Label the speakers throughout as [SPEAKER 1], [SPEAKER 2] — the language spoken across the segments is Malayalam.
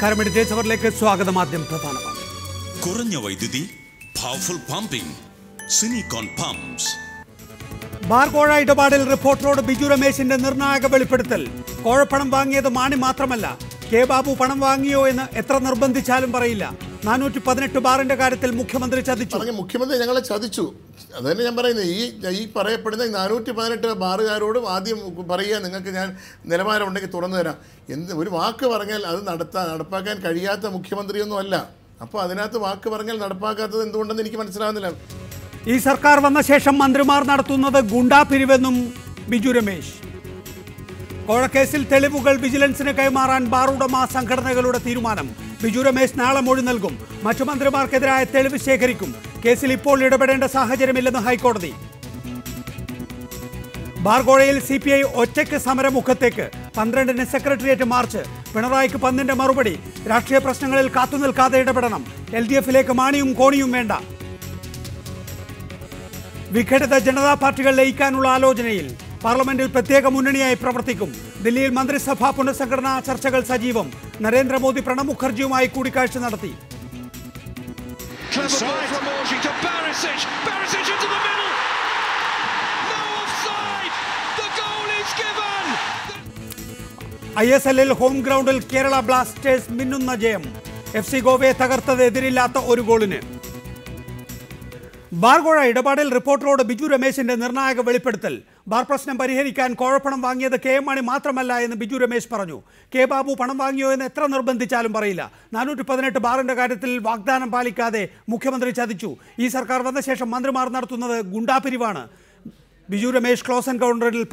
[SPEAKER 1] നമസ്കാരം. എഡിറ്റേഴ്സ് അവറിലേക്ക് സ്വാഗതം. ആദ്യം പ്രധാന
[SPEAKER 2] കുറഞ്ഞ വൈദ്യുതി, പവർഫുൾ പമ്പിംഗ്, സിനിക്കോൺ പമ്പ്സ്.
[SPEAKER 1] ബാർ കോഴ ഇടപാടിൽ റിപ്പോർട്ടറോട് ബിജു രമേശിന്റെ നിർണായക വെളിപ്പെടുത്തൽ. കോഴപ്പണം വാങ്ങിയത് മാണി മാത്രമല്ല, കെ ബാബു പണം വാങ്ങിയോ എന്ന് എത്ര നിർബന്ധിച്ചാലും പറയില്ല. 418 ബാറിന്റെ കാര്യത്തിൽ മുഖ്യമന്ത്രി ചതിച്ചു.
[SPEAKER 3] മുഖ്യമന്ത്രി ഞങ്ങളെ ചതിച്ചു. അതുതന്നെ ഞാൻ പറയുന്നത്. ഈ പറയപ്പെടുന്ന 418 ബാറുകാരോടും ആദ്യം പറയുക, നിങ്ങൾക്ക് ഞാൻ നിലവാരം ഉണ്ടെങ്കിൽ തുറന്നു തരാം. ഒരു വാക്ക് പറഞ്ഞാൽ അത് നടപ്പാക്കാൻ കഴിയാത്ത മുഖ്യമന്ത്രിയൊന്നും അല്ല. അപ്പോൾ അതിനകത്ത് വാക്ക് പറഞ്ഞാൽ നടപ്പാക്കാത്തത് എന്തുകൊണ്ടെന്ന് എനിക്ക് മനസ്സിലാവുന്നില്ല.
[SPEAKER 1] ഈ സർക്കാർ വന്ന ശേഷം മന്ത്രിമാർ നടത്തുന്നത് ഗുണ്ടാ പിരിവെന്നും ബിജു രമേശ്. കോഴക്കേസിൽ തെളിവുകൾ വിജിലൻസിന് കൈമാറാൻ ബാർ ഉടമ സംഘടനകളുടെ തീരുമാനം. ബിജു രമേശ് നാളെ മൊഴി നൽകും. മറ്റു മന്ത്രിമാർക്കെതിരായ തെളിവ് ശേഖരിക്കും. കേസിൽ ഇപ്പോൾ ഇടപെടേണ്ട സാഹചര്യമില്ലെന്ന് ഹൈക്കോടതി. ബാർ കോഴയിൽ CPI ഒറ്റയ്ക്ക് സമരമുഖത്തേക്ക്. 12-ന് സെക്രട്ടേറിയറ്റ് മാർച്ച്. പിണറായിക്ക് പന്നിന്റെ മറുപടി. രാഷ്ട്രീയ പ്രശ്നങ്ങളിൽ കാത്തുനിൽക്കാതെ ഇടപെടണം. LDF-ലേക്ക് മാണിയും കോണിയും വേണ്ട. വിഘടിത ജനതാ പാർട്ടികൾ ലയിക്കാനുള്ള ആലോചനയിൽ. പാർലമെന്റിൽ പ്രത്യേക മുന്നണിയായി പ്രവർത്തിക്കും. ദില്ലിയിൽ മന്ത്രിസഭാ പുനഃസംഘടനാ ചർച്ചകൾ സജീവം. നരേന്ദ്രമോദി പ്രണബ് മുഖർജിയുമായി കൂടിക്കാഴ്ച നടത്തി. ISL-ൽ ഹോം ഗ്രൗണ്ടിൽ കേരള ബ്ലാസ്റ്റേഴ്സ് മിന്നുന്ന ജയം. FC ഗോവയെ തകർത്തത് എതിരില്ലാത്ത ഒരു ഗോളിന്. ബാർ കോഴ ഇടപാടിൽ റിപ്പോർട്ടറോട് ബിജു രമേശിന്റെ നിർണായക വെളിപ്പെടുത്തൽ. ബാർ പ്രശ്നം പരിഹരിക്കാൻ കോഴപ്പണം വാങ്ങിയത് KM മാണി മാത്രമല്ല എന്ന് ബിജു രമേശ് പറഞ്ഞു. കെ ബാബു പണം വാങ്ങിയോ എന്ന് എത്ര നിർബന്ധിച്ചാലും പറയില്ല. 418 ബാറിന്റെ കാര്യത്തിൽ വാഗ്ദാനം പാലിക്കാതെ മുഖ്യമന്ത്രി ചതിച്ചു. ഈ സർക്കാർ വന്ന ശേഷം മന്ത്രിമാർ നടത്തുന്നത് ഗുണ്ടാപിരിവാണ്. ബിജു രമേശ് ക്ലോസ് എൻകൗണ്ടറിൽ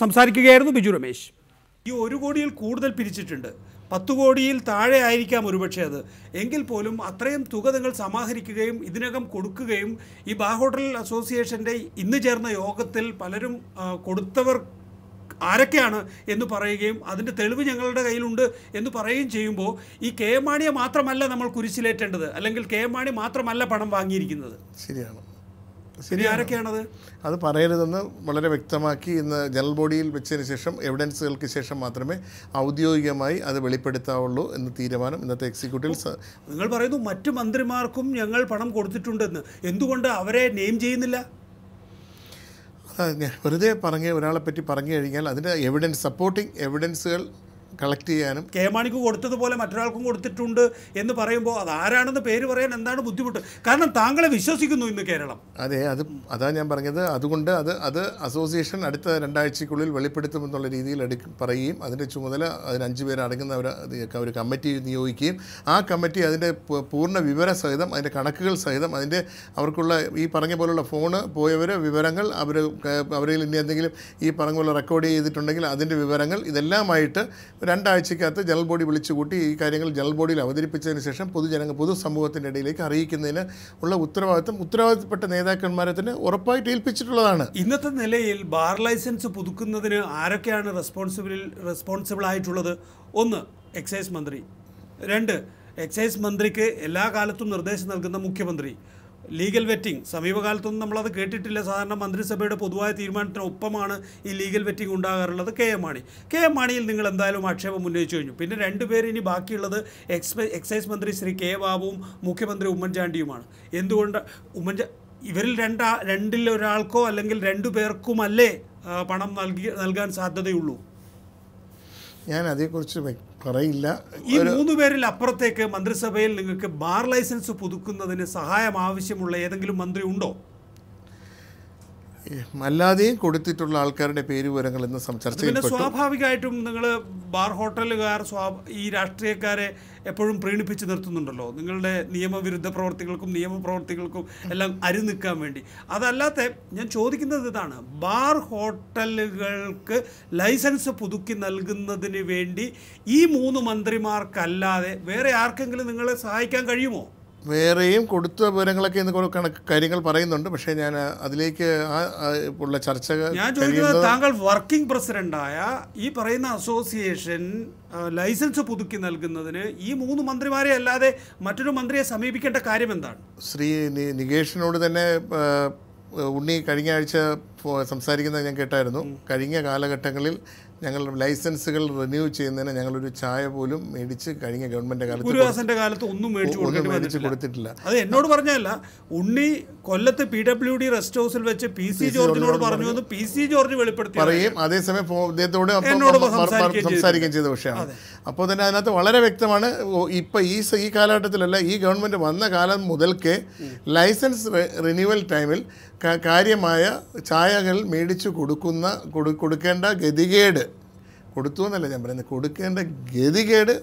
[SPEAKER 1] സംസാരിക്കുകയായിരുന്നു ബിജു രമേശ്. ഈ 1 കോടിയിൽ കൂടുതൽ പിരിച്ചിട്ടുണ്ട്. 10 കോടിയിൽ താഴെ ആയിരിക്കാം ഒരുപക്ഷെ അത്. എങ്കിൽ പോലും അത്രയും തുക നിങ്ങൾ സമാഹരിക്കുകയും ഇതിനകം കൊടുക്കുകയും ഈ ബാർ ഹോട്ടൽ അസോസിയേഷൻ്റെ ഇന്ന് ചേർന്ന യോഗത്തിൽ പലരും കൊടുത്തവർ ആരൊക്കെയാണ് എന്ന് പറയുകയും അതിൻ്റെ തെളിവ് ഞങ്ങളുടെ കയ്യിലുണ്ട് എന്ന് പറയുകയും ചെയ്യുമ്പോൾ ഈ KM മാണിയെ മാത്രമല്ല നമ്മൾ കുരിശിലേറ്റേണ്ടത്, അല്ലെങ്കിൽ KM മാണി മാത്രമല്ല പണം വാങ്ങിയിരിക്കുന്നത്.
[SPEAKER 3] ശരിയാണ്.
[SPEAKER 1] ആരൊക്കെയാണത്?
[SPEAKER 3] അത് പറയരുതെന്ന് വളരെ വ്യക്തമാക്കി ഇന്ന് ജനറൽ ബോഡിയിൽ വെച്ചതിന് ശേഷം എവിഡൻസുകൾക്ക് ശേഷം മാത്രമേ ഔദ്യോഗികമായി അത് വെളിപ്പെടുത്താവുള്ളൂ എന്ന തീരുമാനം ഇന്നത്തെ എക്സിക്യൂട്ടീവ്.
[SPEAKER 1] നിങ്ങൾ പറയുന്നു മറ്റു മന്ത്രിമാർക്കും ഞങ്ങൾ പണം കൊടുത്തിട്ടുണ്ടെന്ന്. എന്തുകൊണ്ട് അവരെ നെയിം ചെയ്യുന്നില്ല?
[SPEAKER 3] വെറുതെ ഒരാളെ പറ്റി പറഞ്ഞു കഴിഞ്ഞാൽ അതിൻ്റെ എവിഡൻസ്, സപ്പോർട്ടിംഗ് എവിഡൻസുകൾ കളക്ട് ചെയ്യാനും.
[SPEAKER 1] KM മാണിക്ക് കൊടുത്തതുപോലെ മറ്റൊരാൾക്കും കൊടുത്തിട്ടുണ്ട് എന്ന് പറയുമ്പോൾ അത് ആരാണെന്ന് പേര് പറയാൻ എന്താണ് ബുദ്ധിമുട്ട്? കാരണം താങ്കളെ വിശ്വസിക്കുന്നു ഇന്ന് കേരളം.
[SPEAKER 3] അതെ, അതാണ് ഞാൻ പറഞ്ഞത്. അതുകൊണ്ട് അത് അസോസിയേഷൻ അടുത്ത 2 ആഴ്ചയ്ക്കുള്ളിൽ വെളിപ്പെടുത്തുമെന്നുള്ള രീതിയിൽ പറയുകയും അതിൻ്റെ ചുമതല അതിന് 5 പേർ അടങ്ങുന്ന ഒരു കമ്മിറ്റി നിയോഗിക്കുകയും ആ കമ്മിറ്റി അതിൻ്റെ പൂർണ്ണ വിവര സഹിതം, അതിൻ്റെ കണക്കുകൾ സഹിതം, അതിൻ്റെ അവർക്കുള്ള ഈ പറഞ്ഞ പോലുള്ള ഫോണ് പോയവർ വിവരങ്ങൾ, അവരിൽ ഇനി എന്തെങ്കിലും ഈ പറഞ്ഞ പോലെ റെക്കോർഡ് ചെയ്തിട്ടുണ്ടെങ്കിൽ അതിൻ്റെ വിവരങ്ങൾ, ഇതെല്ലാമായിട്ട് 2 ആഴ്ചക്കകത്ത് ജനറൽ ബോഡി വിളിച്ചുകൂട്ടി ഈ കാര്യങ്ങൾ ജനറൽ ബോഡിയിൽ അവതരിപ്പിച്ചതിന് ശേഷം പൊതുസമൂഹത്തിൻ്റെ ഇടയിലേക്ക് അറിയിക്കുന്നതിന് ഉള്ള ഉത്തരവാദിത്തപ്പെട്ട നേതാക്കന്മാരെ തന്നെ ഉറപ്പായിട്ട് ഏൽപ്പിച്ചിട്ടുള്ളതാണ്.
[SPEAKER 1] ഇന്നത്തെ നിലയിൽ ബാർ ലൈസൻസ് പുതുക്കുന്നതിന് ആരൊക്കെയാണ് റെസ്പോൺസിബിൾ ആയിട്ടുള്ളത്? 1, എക്സൈസ് മന്ത്രി. 2, എക്സൈസ് മന്ത്രിക്ക് എല്ലാ കാലത്തും നിർദ്ദേശം നൽകുന്ന മുഖ്യമന്ത്രി. ലീഗൽ വെറ്റിംഗ് സമീപകാലത്തൊന്നും നമ്മളത് കേട്ടിട്ടില്ല. സാധാരണ മന്ത്രിസഭയുടെ പൊതുവായ തീരുമാനത്തിനൊപ്പമാണ് ഈ ലീഗൽ വെറ്റിംഗ് ഉണ്ടാകാറുള്ളത്. KM മാണിയിൽ നിങ്ങൾ എന്തായാലും ആക്ഷേപം ഉന്നയിച്ചു കഴിഞ്ഞു. പിന്നെ 2 പേര് ഇനി ബാക്കിയുള്ളത് എക്സൈസ് മന്ത്രി ശ്രീ കെ ബാബുവും മുഖ്യമന്ത്രി ഉമ്മൻചാണ്ടിയുമാണ്. എന്തുകൊണ്ട് ഇവരിൽ രണ്ടിൽ ഒരാൾക്കോ അല്ലെങ്കിൽ 2 പേർക്കുമല്ലേ പണം നൽകാൻ സാധ്യതയുള്ളൂ?
[SPEAKER 3] ഞാൻ അതേക്കുറിച്ച് പറയില്ല.
[SPEAKER 1] ഈ 3 പേരിൽ അപ്പുറത്തേക്ക് മന്ത്രിസഭയിൽ നിങ്ങൾക്ക് ബാർ ലൈസൻസ് പുതുക്കുന്നതിന് സഹായം ആവശ്യമുള്ള ഏതെങ്കിലും മന്ത്രി ഉണ്ടോ?
[SPEAKER 3] അല്ലാതെയും കൊടുത്തിട്ടുള്ള ആൾക്കാരുടെ പേര് വിവരങ്ങൾ ഇന്ന് ചർച്ചയിൽപ്പെട്ടു.
[SPEAKER 1] സ്വാഭാവികമായിട്ടും നിങ്ങൾ ബാർ ഹോട്ടലുകാർ ഈ രാഷ്ട്രീയക്കാരെ എപ്പോഴും പ്രീണിപ്പിച്ച് നിർത്തുന്നുണ്ടല്ലോ, നിങ്ങളുടെ നിയമവിരുദ്ധ പ്രവർത്തികൾക്കും നിയമപ്രവർത്തികൾക്കും എല്ലാം നിൽക്കാൻ വേണ്ടി. അതല്ലാത്ത ഞാൻ ചോദിക്കുന്നത് ഇതാണ്, ബാർ ഹോട്ടലുകൾക്ക് ലൈസൻസ് പുതുക്കി നൽകുന്നതിന് വേണ്ടി ഈ 3 മന്ത്രിമാർക്കല്ലാതെ വേറെ ആർക്കെങ്കിലും നിങ്ങളെ സഹായിക്കാൻ കഴിയുമോ?
[SPEAKER 3] വേറെയും കൊടുത്ത വിവരങ്ങളൊക്കെ ഇന്ന് കുറേ കാര്യങ്ങൾ പറയുന്നുണ്ട്. പക്ഷേ ഞാൻ അതിലേക്ക് ഉള്ള ചർച്ചകൾ
[SPEAKER 1] ഞാൻ ചോദിക്കുന്നത്, താങ്കൾ വർക്കിംഗ് പ്രസിഡന്റായ ഈ പറയുന്ന അസോസിയേഷൻ ലൈസൻസ് പുതുക്കി നൽകുന്നതിന് ഈ 3 മന്ത്രിമാരെ അല്ലാതെ മറ്റൊരു മന്ത്രിയെ സമീപിക്കേണ്ട കാര്യം എന്താണ്?
[SPEAKER 3] ശ്രീ നികേഷിനോട് തന്നെ ഉണ്ണി കഴിഞ്ഞ ആഴ്ച സംസാരിക്കുന്നത് ഞാൻ കേട്ടായിരുന്നു. കഴിഞ്ഞ കാലഘട്ടങ്ങളിൽ ഞങ്ങൾ ലൈസൻസുകൾ റിന്യൂ ചെയ്യുന്നതിന് ഞങ്ങളൊരു ചായ പോലും മേടിച്ച് കഴിഞ്ഞ ഗവൺമെന്റ്
[SPEAKER 1] കാലത്ത് ഒന്നും
[SPEAKER 3] മേടിച്ച് കൊടുത്തിട്ടില്ല.
[SPEAKER 1] അത് എന്നോട് പറഞ്ഞല്ല, ഉണ്ണി കൊല്ലത്ത് PWD റെസ്റ്റ് ഹൗസിൽ വെച്ച് PC ജോർജിനോട് പറഞ്ഞു എന്ന് PC ജോർജ് വെളിപ്പെടുത്തി
[SPEAKER 3] പറയും. അതേസമയം അദ്ദേഹത്തോട് സംസാരിക്കുകയും ചെയ്ത വിഷയമാണ്. അപ്പോൾ തന്നെ അതിനകത്ത് വളരെ വ്യക്തമാണ്. ഇപ്പം ഈ കാലഘട്ടത്തിലല്ല, ഈ ഗവൺമെൻറ് വന്ന കാലം മുതൽക്കേ ലൈസൻസ് റിന്യൂവൽ ടൈമിൽ കാര്യമായ ചായകൾ മേടിച്ചു കൊടുക്കേണ്ട ഗതികേട്, കൊടുത്തു എന്നല്ല ഞാൻ പറയുന്നത്, കൊടുക്കേണ്ട ഗതികേട്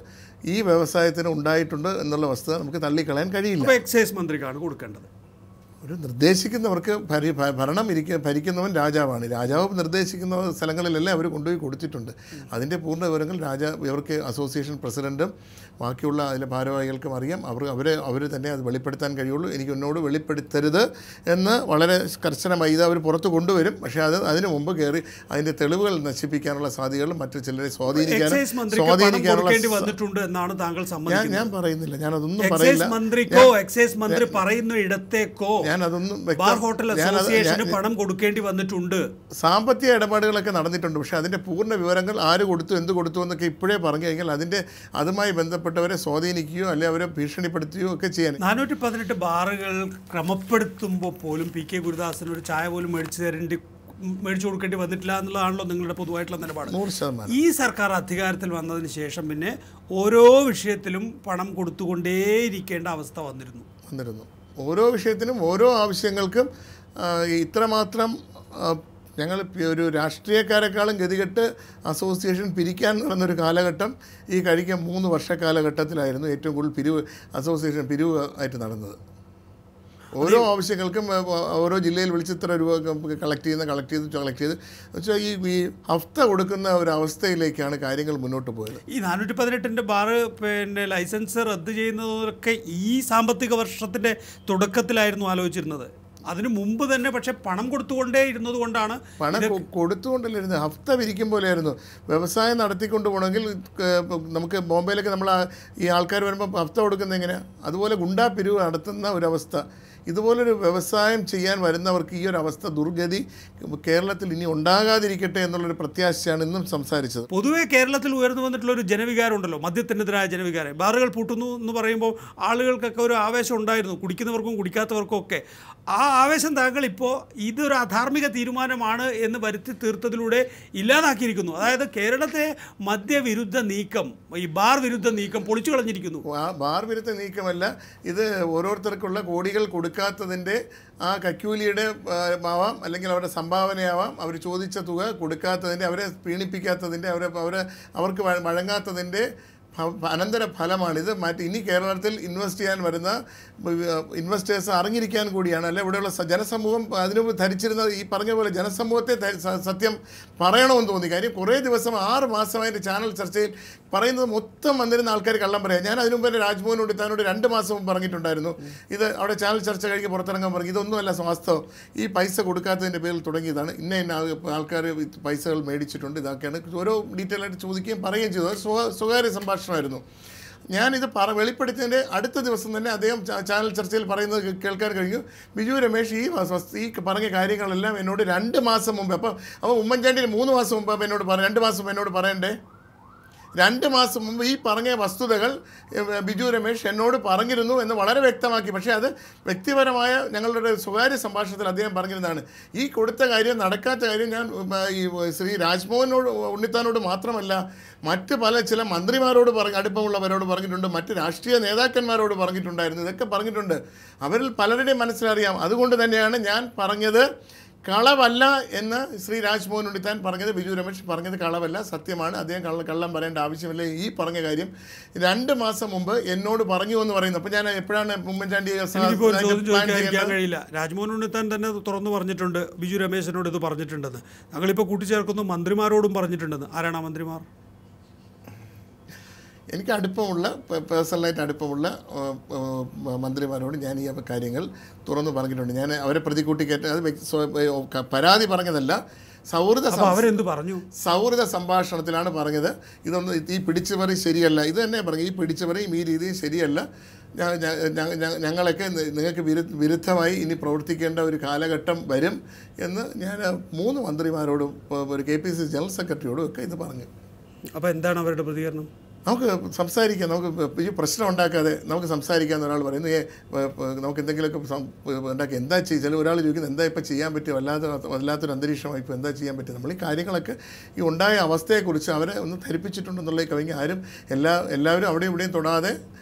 [SPEAKER 3] ഈ വ്യവസായത്തിന് ഉണ്ടായിട്ടുണ്ട് എന്നുള്ള വസ്തുത നമുക്ക് തള്ളിക്കളയാൻ കഴിയില്ല.
[SPEAKER 1] എക്സൈസ് മന്ത്രിക്കാണ് കൊടുക്കേണ്ടത്.
[SPEAKER 3] ഒരു നിർദ്ദേശിക്കുന്നവർക്ക് ഭരിക്കുന്നവൻ രാജാവാണ്. രാജാവ് നിർദ്ദേശിക്കുന്ന സ്ഥലങ്ങളിലെല്ലാം അവർ കൊണ്ടുപോയി കൊടുത്തിട്ടുണ്ട്. അതിൻ്റെ പൂർണ്ണ വിവരങ്ങൾ ഇവർക്ക് അസോസിയേഷൻ പ്രസിഡൻറ്റും ബാക്കിയുള്ള അതിലെ ഭാരവാഹികൾക്കും അറിയാം. അവർ തന്നെ അത് വെളിപ്പെടുത്താൻ കഴിയുള്ളൂ. എന്നോട് വെളിപ്പെടുത്തരുത് എന്ന് വളരെ കർശനമായി ഇത് അവർ പുറത്ത് കൊണ്ടുവരും. പക്ഷേ അതിന് മുമ്പ് കയറി അതിൻ്റെ തെളിവുകൾ നശിപ്പിക്കാനുള്ള സാധ്യതകളും മറ്റു ചിലരെ സ്വാധീനിക്കാനുള്ള ഞാൻ പറയുന്നില്ല, ഞാനതൊന്നും പറയില്ല.
[SPEAKER 1] പണം കൊടുക്കേണ്ടി വന്നിട്ടുണ്ട്.
[SPEAKER 3] സാമ്പത്തിക ഇടപാടുകളൊക്കെ നടന്നിട്ടുണ്ട്. പക്ഷേ അതിൻ്റെ പൂർണ്ണ വിവരങ്ങൾ ആര് കൊടുത്തു, എന്ത് കൊടുത്തു എന്നൊക്കെ ഇപ്പോഴേ പറഞ്ഞു കഴിഞ്ഞാൽ അതുമായി ബന്ധപ്പെട്ടവരെ സ്വാധീനിക്കുകയോ അല്ലെങ്കിൽ അവരെ ഭീഷണിപ്പെടുത്തുകയോ ഒക്കെ ചെയ്യാൻ
[SPEAKER 1] 418 ബാറുകൾ ക്രമപ്പെടുത്തുമ്പോൾ പോലും PK ഗുരുദാസന് ഒരു ചായ പോലും മേടിച്ചു കൊടുക്കേണ്ടി വന്നിട്ടില്ല എന്നുള്ളതാണല്ലോ നിങ്ങളുടെ പൊതുവായിട്ടുള്ള നിലപാട്.
[SPEAKER 3] 100%.
[SPEAKER 1] ഈ സർക്കാർ അധികാരത്തിൽ വന്നതിന് ശേഷം പിന്നെ ഓരോ വിഷയത്തിലും പണം കൊടുത്തുകൊണ്ടേയിരിക്കേണ്ട അവസ്ഥ വന്നിരുന്നു.
[SPEAKER 3] ഓരോ വിഷയത്തിനും ഓരോ ആവശ്യങ്ങൾക്കും ഇത്രമാത്രം ഞങ്ങൾ ഒരു രാഷ്ട്രീയക്കാരെക്കാളും ഗതികെട്ട് അസോസിയേഷൻ പിരിക്കാൻ നടന്നൊരു കാലഘട്ടം ഈ കഴിഞ്ഞ 3 വർഷ കാലഘട്ടത്തിലായിരുന്നു ഏറ്റവും കൂടുതൽ അസോസിയേഷൻ പിരിവ് ആയിട്ട് നടന്നത്. ഓരോ ആവശ്യങ്ങൾക്കും ഓരോ ജില്ലയിൽ വിളിച്ച് ഇത്ര രൂപ കളക്ട് ചെയ്ത് വെച്ചാൽ ഈ ഹഫ്ത കൊടുക്കുന്ന ഒരു അവസ്ഥയിലേക്കാണ് കാര്യങ്ങൾ മുന്നോട്ട് പോയത്.
[SPEAKER 1] ഈ 418 ബാറ് ലൈസൻസ് റദ്ദ് ചെയ്യുന്നതൊക്കെ ഈ സാമ്പത്തിക വർഷത്തിൻ്റെ തുടക്കത്തിലായിരുന്നു ആലോചിച്ചിരുന്നത്. അതിനു മുമ്പ് തന്നെ പക്ഷെ പണം കൊടുത്തുകൊണ്ടേ ഇരുന്നത് കൊണ്ടാണ്.
[SPEAKER 3] പണം കൊടുത്തുകൊണ്ടല്ലേ ഇരുന്നത്, ഹഫ്ത പിരിക്കും പോലെയായിരുന്നു. വ്യവസായം നടത്തിക്കൊണ്ട് പോകണമെങ്കിൽ നമുക്ക് ബോംബെയിലൊക്കെ നമ്മൾ ഈ ആൾക്കാർ വരുമ്പോൾ ഹഫ്ത കൊടുക്കുന്നത് എങ്ങനെയാണ്, അതുപോലെ ഗുണ്ടാ പിരിവ് നടത്തുന്ന ഒരവസ്ഥ. ഇതുപോലൊരു വ്യവസായം ചെയ്യാൻ വരുന്നവർക്ക് ഈ ഒരു അവസ്ഥ, ദുർഗതി കേരളത്തിൽ ഇനി ഉണ്ടാകാതിരിക്കട്ടെ എന്നുള്ളൊരു പ്രത്യാശയാണ് ഇന്നും സംസാരിച്ചത്.
[SPEAKER 1] പൊതുവെ കേരളത്തിൽ ഉയർന്നു വന്നിട്ടുള്ള ഒരു ജനവികാരം ഉണ്ടല്ലോ, മദ്യത്തിനെതിരായ ജനവികാരം. ബാറുകൾ പൂട്ടുന്നു എന്ന് പറയുമ്പോൾ ആളുകൾക്കൊക്കെ ഒരു ആവേശം ഉണ്ടായിരുന്നു, കുടിക്കുന്നവർക്കും കുടിക്കാത്തവർക്കും ഒക്കെ. ആ ആവേശം താങ്കൾ ഇപ്പോൾ ഇതൊരു അധാർമിക തീരുമാനമാണ് എന്ന് വരുത്തി തീർത്തതിലൂടെ ഇല്ലാതാക്കിയിരിക്കുന്നു. അതായത് കേരളത്തെ മദ്യവിരുദ്ധ നീക്കം, ഈ ബാർ വിരുദ്ധ നീക്കം പൊളിച്ചു കളഞ്ഞിരിക്കുന്നു.
[SPEAKER 3] ബാർ വിരുദ്ധ നീക്കമല്ല ഇത്, ഓരോരുത്തർക്കുള്ള കോടികൾ കൊടുക്കാത്തതിൻ്റെ ആ കക്കൂലിയുടെ ആവാം, അല്ലെങ്കിൽ അവരുടെ സംഭാവനയാവാം, അവർ ചോദിച്ച തുക കൊടുക്കാത്തതിൻ്റെ, അവരെ പീഡിപ്പിക്കാത്തതിൻ്റെ, അവർക്ക് വഴങ്ങാത്തതിൻ്റെ അനന്തര ഫലമാണിത്. ഇനി കേരളത്തിൽ ഇൻവെസ്റ്റ് ചെയ്യാൻ വരുന്ന ഇൻവെസ്റ്റേഴ്സ് അറിഞ്ഞിരിക്കാൻ കൂടിയാണ്. അല്ല ഇവിടെയുള്ള ജനസമൂഹം അതിനു ധരിച്ചിരുന്ന ഈ പറഞ്ഞ പോലെ ജനസമൂഹത്തെ സത്യം പറയണമെന്ന് തോന്നി. കാര്യം കുറേ ദിവസം 6 മാസമായിട്ട് ചാനൽ ചർച്ചയിൽ പറയുന്നത് മൊത്തം വന്നിരുന്ന ആൾക്കാർ കള്ളം പറയാം. ഞാൻ അതിനു മുമ്പ് രാജ്മോഹൻ ഉണ്ണിത്താനോട് 2 മാസം മുമ്പ് പറഞ്ഞിട്ടുണ്ടായിരുന്നു, ഇത് അവിടെ ചാനൽ ചർച്ച കഴിഞ്ഞ് പുറത്തിറങ്ങാൻ പറഞ്ഞു, ഇതൊന്നുമല്ല വാസ്തവം, ഈ പൈസ കൊടുക്കാത്തതിൻ്റെ പേരിൽ തുടങ്ങിയതാണ്, ഇന്ന ആൾക്കാർ പൈസകൾ മേടിച്ചിട്ടുണ്ട്, ഇതൊക്കെയാണ് ഓരോ ഡീറ്റെയിൽ ആയിട്ട് ചോദിക്കുകയും പറയുകയും ചെയ്തു. അത് സ്വകാര്യ സംഭാഷണമായിരുന്നു. ഞാനിത് വെളിപ്പെടുത്തിയതിൻ്റെ അടുത്ത ദിവസം തന്നെ അദ്ദേഹം ചാനൽ ചർച്ചയിൽ പറയുന്നത് കേൾക്കാൻ കഴിഞ്ഞു. ബിജു രമേശ് ഈ പറഞ്ഞ കാര്യങ്ങളെല്ലാം എന്നോട് 2 മാസം മുമ്പ്, അപ്പോൾ ഉമ്മൻചാണ്ടിയിൽ 3 മാസം മുമ്പ് എന്നോട് 2 മാസം എന്നോട് പറയണ്ടേ, 2 മാസം മുമ്പ് ഈ പറഞ്ഞ വസ്തുതകൾ ബിജു രമേശ് എന്നോട് പറഞ്ഞിരുന്നു എന്ന് വളരെ വ്യക്തമാക്കി. പക്ഷേ അത് വ്യക്തിപരമായ ഞങ്ങളുടെ സ്വകാര്യ സംഭാഷണത്തിൽ അദ്ദേഹം പറഞ്ഞിരുന്നതാണ്. ഈ കൊടുത്ത കാര്യം, നടക്കാത്ത കാര്യം ഞാൻ ഈ ശ്രീ രാജ്മോഹനോട് ഉണ്ണിത്താനോട് മാത്രമല്ല മറ്റ് ചില മന്ത്രിമാരോട് അടുപ്പമുള്ളവരോട് പറഞ്ഞിട്ടുണ്ട്, മറ്റ് രാഷ്ട്രീയ നേതാക്കന്മാരോട് പറഞ്ഞിട്ടുണ്ടായിരുന്നു. ഇതൊക്കെ പറഞ്ഞിട്ടുണ്ട്. അവരിൽ പലരുടെയും മനസ്സിലറിയാം. അതുകൊണ്ട് തന്നെയാണ് ഞാൻ പറഞ്ഞത് കളവല്ല എന്ന് ശ്രീ രാജ്മോഹൻ ഉണ്ണിത്താൻ പറഞ്ഞത്. ബിജു രമേശ് പറഞ്ഞത് കളവല്ല, സത്യമാണ്. അദ്ദേഹം കള്ളം പറയേണ്ട ആവശ്യമില്ല. ഈ പറഞ്ഞ കാര്യം 2 മാസം മുമ്പ് എന്നോട് പറഞ്ഞു എന്ന് പറയുന്നു. അപ്പോൾ ഞാൻ എപ്പോഴാണ് ഉമ്മൻചാണ്ടി
[SPEAKER 1] കഴിയില്ല. രാജ്മോഹൻ ഉണ്ണിത്താൻ തന്നെ തുറന്നു പറഞ്ഞിട്ടുണ്ട് ബിജു രമേശിനോട് ഇത് പറഞ്ഞിട്ടുണ്ടെന്ന്. ഞങ്ങളിപ്പോൾ കൂട്ടിച്ചേർക്കുന്നു മന്ത്രിമാരോടും പറഞ്ഞിട്ടുണ്ടെന്ന്. ആരാണ് ആ മന്ത്രിമാർ?
[SPEAKER 3] എനിക്ക് അടുപ്പമുള്ള, പേഴ്സണലായിട്ട് അടുപ്പമുള്ള മന്ത്രിമാരോട് ഞാൻ ഈ കാര്യങ്ങൾ തുറന്നു പറഞ്ഞിട്ടുണ്ട്. ഞാൻ അവരെ പ്രതികൂട്ടി കയറ്റി അത് പരാതി പറഞ്ഞതല്ല,
[SPEAKER 1] അവരെന്ത് പറഞ്ഞു?
[SPEAKER 3] സൗഹൃദ സംഭാഷണത്തിലാണ് പറഞ്ഞത്. ഇതൊന്നും ഈ പിടിച്ചുപറി ശരിയല്ല. ഇത് തന്നെ പറഞ്ഞു, ഈ പിടിച്ചുപറിയും ഈ രീതിയും ശരിയല്ല. ഞങ്ങളൊക്കെ നിങ്ങൾക്ക് വിരുദ്ധമായി ഇനി പ്രവർത്തിക്കേണ്ട ഒരു കാലഘട്ടം വരും എന്ന് ഞാൻ 3 മന്ത്രിമാരോടും ഒരു KPCC ജനറൽ സെക്രട്ടറിയോടും ഒക്കെ ഇത് പറഞ്ഞു.
[SPEAKER 1] അപ്പോൾ എന്താണ് അവരുടെ പ്രതികരണം?
[SPEAKER 3] നമുക്ക് സംസാരിക്കാം, നമുക്ക് ഈ പ്രശ്നം ഉണ്ടാക്കാതെ നമുക്ക് സംസാരിക്കാമെന്ന് ഒരാൾ പറയുന്നു. നമുക്ക് എന്തെങ്കിലുമൊക്കെ ഉണ്ടാക്കി എന്താ ചെയ്യും? ഒരാൾ ചോദിക്കുന്നത് എന്താ ഇപ്പോൾ ചെയ്യാൻ പറ്റും? വല്ലാത്തൊരു അന്തരീക്ഷമായി ഇപ്പോൾ എന്താ ചെയ്യാൻ പറ്റും? നമ്മൾ ഈ കാര്യങ്ങളൊക്കെ ഈ ഉണ്ടായ അവസ്ഥയെക്കുറിച്ച് അവരെ ഒന്ന് ധരിപ്പിച്ചിട്ടുണ്ടെന്നുള്ള കവിഞ്ഞ് ആരും എല്ലാവരും അവിടെയും ഇവിടെയും തൊടാതെ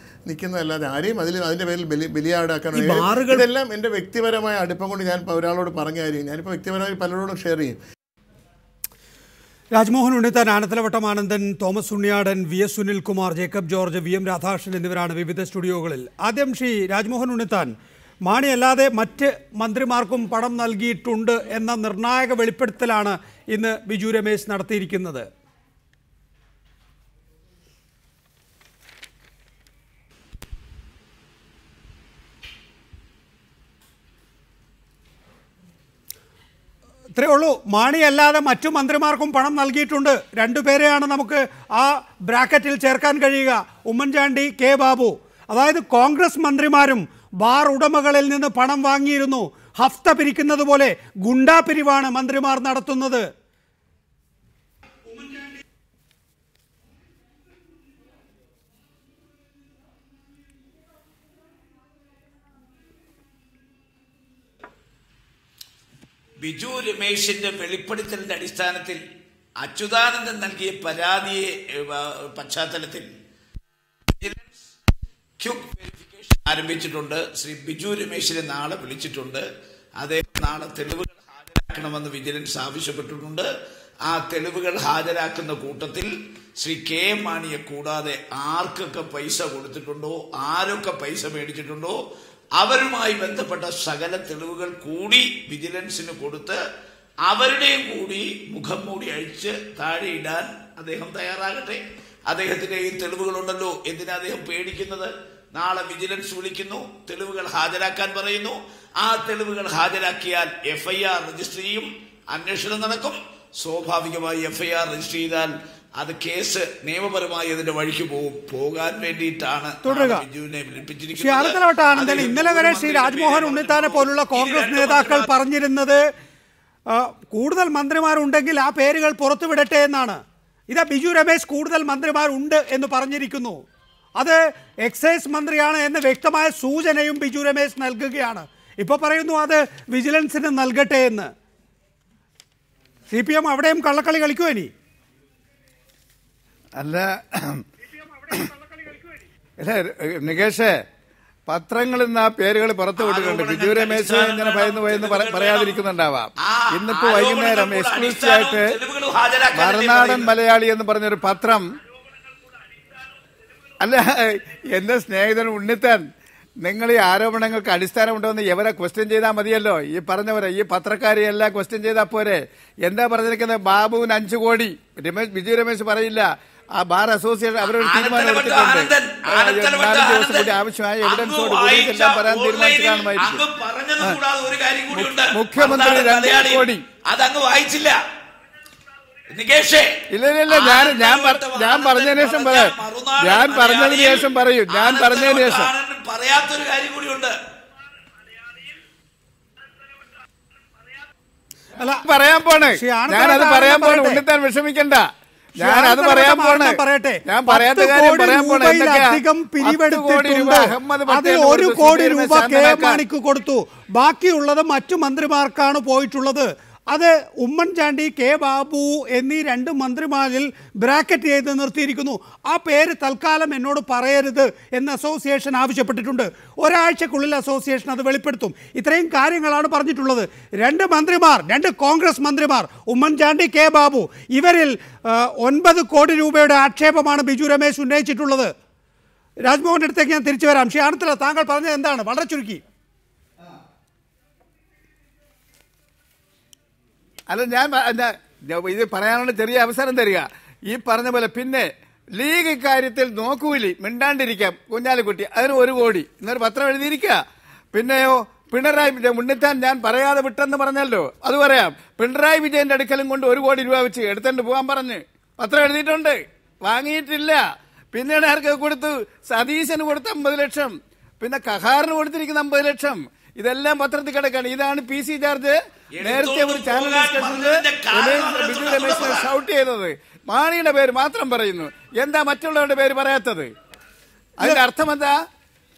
[SPEAKER 3] നിൽക്കുന്നതല്ലാതെ ആരെയും അതിൻ്റെ പേരിൽ ബലിയാടാക്കാൻ. ഇതെല്ലാം എൻ്റെ വ്യക്തിപരമായ അടുപ്പം കൊണ്ട് ഞാൻ ഒരാളോട് പറഞ്ഞ കാര്യം ഞാനിപ്പോൾ വ്യക്തിപരമായി പലരോടും ഷെയർ ചെയ്യും.
[SPEAKER 1] Rajmohan Unnithan, Anathalavattom Anandan, Thomas Unniyadan, VS Sunilkumar, Jacob George, VM Radhakrishnan എന്നിവരാണ് വിവിധ സ്റ്റുഡിയോകളിൽ. ആദ്യം ശ്രീ രാജ്മോഹൻ ഉണ്ണിത്താൻ, മാണി അല്ലാതെ മറ്റ് മന്ത്രിമാർക്കും പണം നൽകിയിട്ടുണ്ട് എന്ന നിർണായക വെളിപ്പെടുത്തലാണ് ഇന്ന് ബിജു രമേശ് നടത്തിയിരിക്കുന്നത്. ഇത്രയേ ഉള്ളൂ. മാണി അല്ലാതെ മറ്റു മന്ത്രിമാർക്കും പണം നൽകിയിട്ടുണ്ട്. 2 പേരെയാണ് നമുക്ക് ആ ബ്രാക്കറ്റിൽ ചേർക്കാൻ കഴിയുക, ഉമ്മൻചാണ്ടി, K ബാബു. അതായത് കോൺഗ്രസ് മന്ത്രിമാരും ബാർ ഉടമകളിൽ നിന്ന് പണം വാങ്ങിയിരുന്നു. ഹഫ്ത പിരിക്കുന്നത് പോലെ ഗുണ്ടാ പിരിവാണ് മന്ത്രിമാർ നടത്തുന്നത്.
[SPEAKER 4] ബിജു രമേശിന്റെ വെളിപ്പെടുത്തലിന്റെ അടിസ്ഥാനത്തിൽ അച്യുതാനന്ദൻ നൽകിയ പരാതിയെ പശ്ചാത്തലത്തിൽ ക്വിക്ക് വെരിഫിക്കേഷൻ ആരംഭിച്ചിട്ടുണ്ട്. ശ്രീ ബിജു രമേശിനെ നാളെ വിളിച്ചിട്ടുണ്ട്. അദ്ദേഹം നാളെ തെളിവുകൾ ഹാജരാക്കണമെന്ന് വിജിലൻസ് ആവശ്യപ്പെട്ടിട്ടുണ്ട്. ആ തെളിവുകൾ ഹാജരാക്കുന്ന കൂട്ടത്തിൽ ശ്രീ KM മാണിയെ കൂടാതെ ആർക്കൊക്കെ പൈസ കൊടുത്തിട്ടുണ്ടോ, ആരൊക്കെ പൈസ മേടിച്ചിട്ടുണ്ടോ അവരുമായി ബന്ധപ്പെട്ട സകല തെളിവുകൾ കൂടി വിജിലൻസിന് കൊടുത്ത് അവരുടെയും കൂടി മുഖം മൂടി അഴിച്ച് താഴെയിടാൻ അദ്ദേഹം തയ്യാറാകട്ടെ. അദ്ദേഹത്തിന്റെ ഈ തെളിവുകളുണ്ടല്ലോ, എന്തിനാ അദ്ദേഹം പേടിക്കുന്നത്? നാളെ വിജിലൻസ് വിളിക്കുന്നു, തെളിവുകൾ ഹാജരാക്കാൻ പറയുന്നു. ആ തെളിവുകൾ ഹാജരാക്കിയാൽ FIR രജിസ്റ്റർ ചെയ്യും, അന്വേഷണം നടക്കും. സ്വാഭാവികമായി FIR രജിസ്റ്റർ ചെയ്താൽ അത് കേസ് നിയമപരമായി അതിന്റെ വഴിക്ക് പോകാൻ വേണ്ടിയിട്ടാണ്
[SPEAKER 1] ആനന്ദൻ. ഇന്നലെ വരെ ശ്രീ രാജ്മോഹൻ ഉണ്ണിത്താനെ പോലുള്ള കോൺഗ്രസ് നേതാക്കൾ പറഞ്ഞിരുന്നത് കൂടുതൽ മന്ത്രിമാരുണ്ടെങ്കിൽ ആ പേരുകൾ പുറത്തുവിടട്ടെ എന്നാണ്. ഇതാ ബിജു രമേശ് കൂടുതൽ മന്ത്രിമാരുണ്ട് എന്ന് പറഞ്ഞിരിക്കുന്നു. അത് എക്സൈസ് മന്ത്രിയാണ് എന്ന വ്യക്തമായ സൂചനയും ബിജു രമേശ് നൽകുകയാണ്. ഇപ്പോൾ പറയുന്നു അത് വിജിലൻസിന് നൽകട്ടെ എന്ന്. CPM അവിടെയും കള്ളക്കളി കളിക്കുമോ ഇനി?
[SPEAKER 5] അല്ല നികേഷേ, പത്രങ്ങളിൽ നിന്ന് ആ പേരുകൾ പുറത്തു വിട്ടിട്ടുണ്ട്. ബിജു രമേശ് ഇങ്ങനെ ഭയന്ന് പറയാതിരിക്കുന്നുണ്ടാവാം. ഇന്നിപ്പോ വൈകുന്നേരം എക്സ്ക്ലൂസീവ് ആയിട്ട് മറുനാടൻ മലയാളി എന്ന് പറഞ്ഞൊരു പത്രം, അല്ല എന്റെ സ്നേഹിതൻ ഉണ്ണിത്താൻ, നിങ്ങൾ ഈ ആരോപണങ്ങൾക്ക് അടിസ്ഥാനമുണ്ടോ എന്ന് എവരെ ക്വസ്റ്റ്യൻ ചെയ്താൽ മതിയല്ലോ. ഈ പറഞ്ഞവരെ, ഈ പത്രക്കാരെയെല്ലാം ക്വസ്റ്റ്യൻ ചെയ്താൽ പോരെ. എന്താ പറഞ്ഞിരിക്കുന്നത്? ബാബുവിന് 5 കോടി. ബിജു രമേശ് പറയില്ല. ആ ബാർ അസോസിയേഷൻ അവരൊരു തീരുമാനം എടുത്തിട്ടുണ്ട്. 4 ദിവസം കൂടി ആവശ്യമായ എവിഡൻസോട് കൂടി എല്ലാം പറയാൻ തീരുമാനിച്ചു കാണുമായിരിക്കും. മുഖ്യമന്ത്രി 2 കോടി
[SPEAKER 4] അതങ്ങ് വായിച്ചില്ല.
[SPEAKER 5] ഇല്ല ഞാൻ പറഞ്ഞതിന് ശേഷം പറയാം. ഞാൻ പറഞ്ഞതിന് ശേഷം പറയും. പറയാത്തൊരു
[SPEAKER 4] കാര്യം കൂടിയുണ്ട്.
[SPEAKER 5] പറയാൻ പോണേ, ഞാനത് പറയാൻ പോണേ. ഉണ്ണിത്താൻ വിഷമിക്കണ്ട, ഞാനത് പറയാൻ പോണേ. ഞാൻ പറയാത്ത കാര്യം പറയാൻ പോണേ.
[SPEAKER 1] പിരിവെടുത്തിട്ടുണ്ട്. അതിൽ 1 കോടി രൂപ KM മാണിക്ക് കൊടുത്തു. ബാക്കിയുള്ളത് മറ്റു മന്ത്രിമാർക്കാണ് പോയിട്ടുള്ളത്. അത് ഉമ്മൻചാണ്ടി, K ബാബു എന്നീ 2 മന്ത്രിമാരിൽ ബ്രാക്കറ്റ് ചെയ്ത് നിർത്തിയിരിക്കുന്നു. ആ പേര് തൽക്കാലം എന്നോട് പറയരുത് എന്ന് അസോസിയേഷൻ ആവശ്യപ്പെട്ടിട്ടുണ്ട്. ഒരാഴ്ചക്കുള്ളിൽ അസോസിയേഷൻ അത് വെളിപ്പെടുത്തും. ഇത്രയും കാര്യങ്ങളാണ് പറഞ്ഞിട്ടുള്ളത്. 2 മന്ത്രിമാർ, 2 കോൺഗ്രസ് മന്ത്രിമാർ, ഉമ്മൻചാണ്ടി, K ബാബു, ഇവരിൽ 9 കോടി രൂപയുടെ ആക്ഷേപമാണ് ബിജു രമേശ് ഉന്നയിച്ചിട്ടുള്ളത്. രാജ്മോഹൻ്റെ അടുത്തേക്ക് ഞാൻ തിരിച്ചു വരാം. ഷിയാനത്തില, താങ്കൾ പറഞ്ഞത് എന്താണ്? വളരെ ചുരുക്കി.
[SPEAKER 5] അല്ല, ഞാൻ ഇത് പറയാനുള്ള ചെറിയ അവസരം തരിക. ഈ പറഞ്ഞ പോലെ പിന്നെ ലീഗ് കാര്യത്തിൽ നോക്കൂലി മിണ്ടാണ്ടിരിക്കാം. കുഞ്ഞാലിക്കുട്ടി അതിന് 1 കോടി എന്നൊരു പത്രം എഴുതിയിരിക്കുക. പിന്നെയോ പിണറായി വിജയൻ ഉണ്ണിത്താൻ ഞാൻ പറയാതെ വിട്ടെന്ന് പറഞ്ഞല്ലോ, അത് പറയാം. പിണറായി വിജയന്റെ അടുക്കലും കൊണ്ട് 1 കോടി രൂപ വെച്ച് എടുത്തോണ്ട് പോകാൻ പറഞ്ഞ് പത്രം എഴുതിയിട്ടുണ്ട്, വാങ്ങിയിട്ടില്ല. പിന്നീട് ആർക്ക് കൊടുത്തു? സതീശന് കൊടുത്ത 50 ലക്ഷം, പിന്നെ കഹാറിന് കൊടുത്തിരിക്കുന്ന 50 ലക്ഷം. ഇതെല്ലാം പത്രത്തിൽ കിടക്കാണ്. ഇതാണ് PC ജോർജ് നേരത്തെ ഒരു ചാനൽ ഡിസ്കഷനിൽ ബിജു രമേശിനെ ഷൗട്ട് ചെയ്തത്. മാണിയുടെ പേര് മാത്രം പറയുന്നു, എന്താ മറ്റുള്ളവരുടെ പേര് പറയാത്തത്? അതിന്റെ അർത്ഥം എന്താ?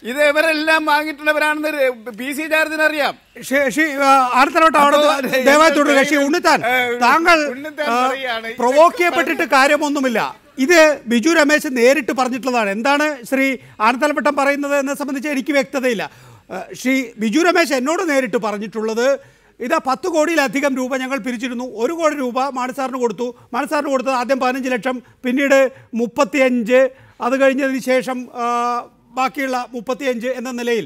[SPEAKER 5] ഇത് ഇവരെല്ലാം വാങ്ങിയിട്ടുള്ളവരാണെന്ന് PC ജോർജിന് അറിയാം.
[SPEAKER 1] ഉണ്ണിത്താൻ, താങ്കൾ പ്രൊവോക്ക് ചെയ്യപ്പെട്ടിട്ട് കാര്യമൊന്നുമില്ല. ഇത് ബിജു രമേശ് നേരിട്ട് പറഞ്ഞിട്ടുള്ളതാണ്. എന്താണ് ശ്രീ ആനത്തലവട്ടം പറയുന്നത് എന്നെ സംബന്ധിച്ച് എനിക്ക് വ്യക്തതയില്ല. ശ്രീ ബിജു രമേശ് എന്നോട് നേരിട്ട് പറഞ്ഞിട്ടുള്ളത്, ഇതാ 10 കോടിയിലധികം രൂപ ഞങ്ങൾ പിരിച്ചിരുന്നു, 1 കോടി രൂപ മാണിസാറിന് കൊടുത്തു. മാണിസാറിന് കൊടുത്തത് ആദ്യം 15 ലക്ഷം, പിന്നീട് 35, അത് കഴിഞ്ഞതിന് ശേഷം ബാക്കിയുള്ള 35 എന്ന നിലയിൽ,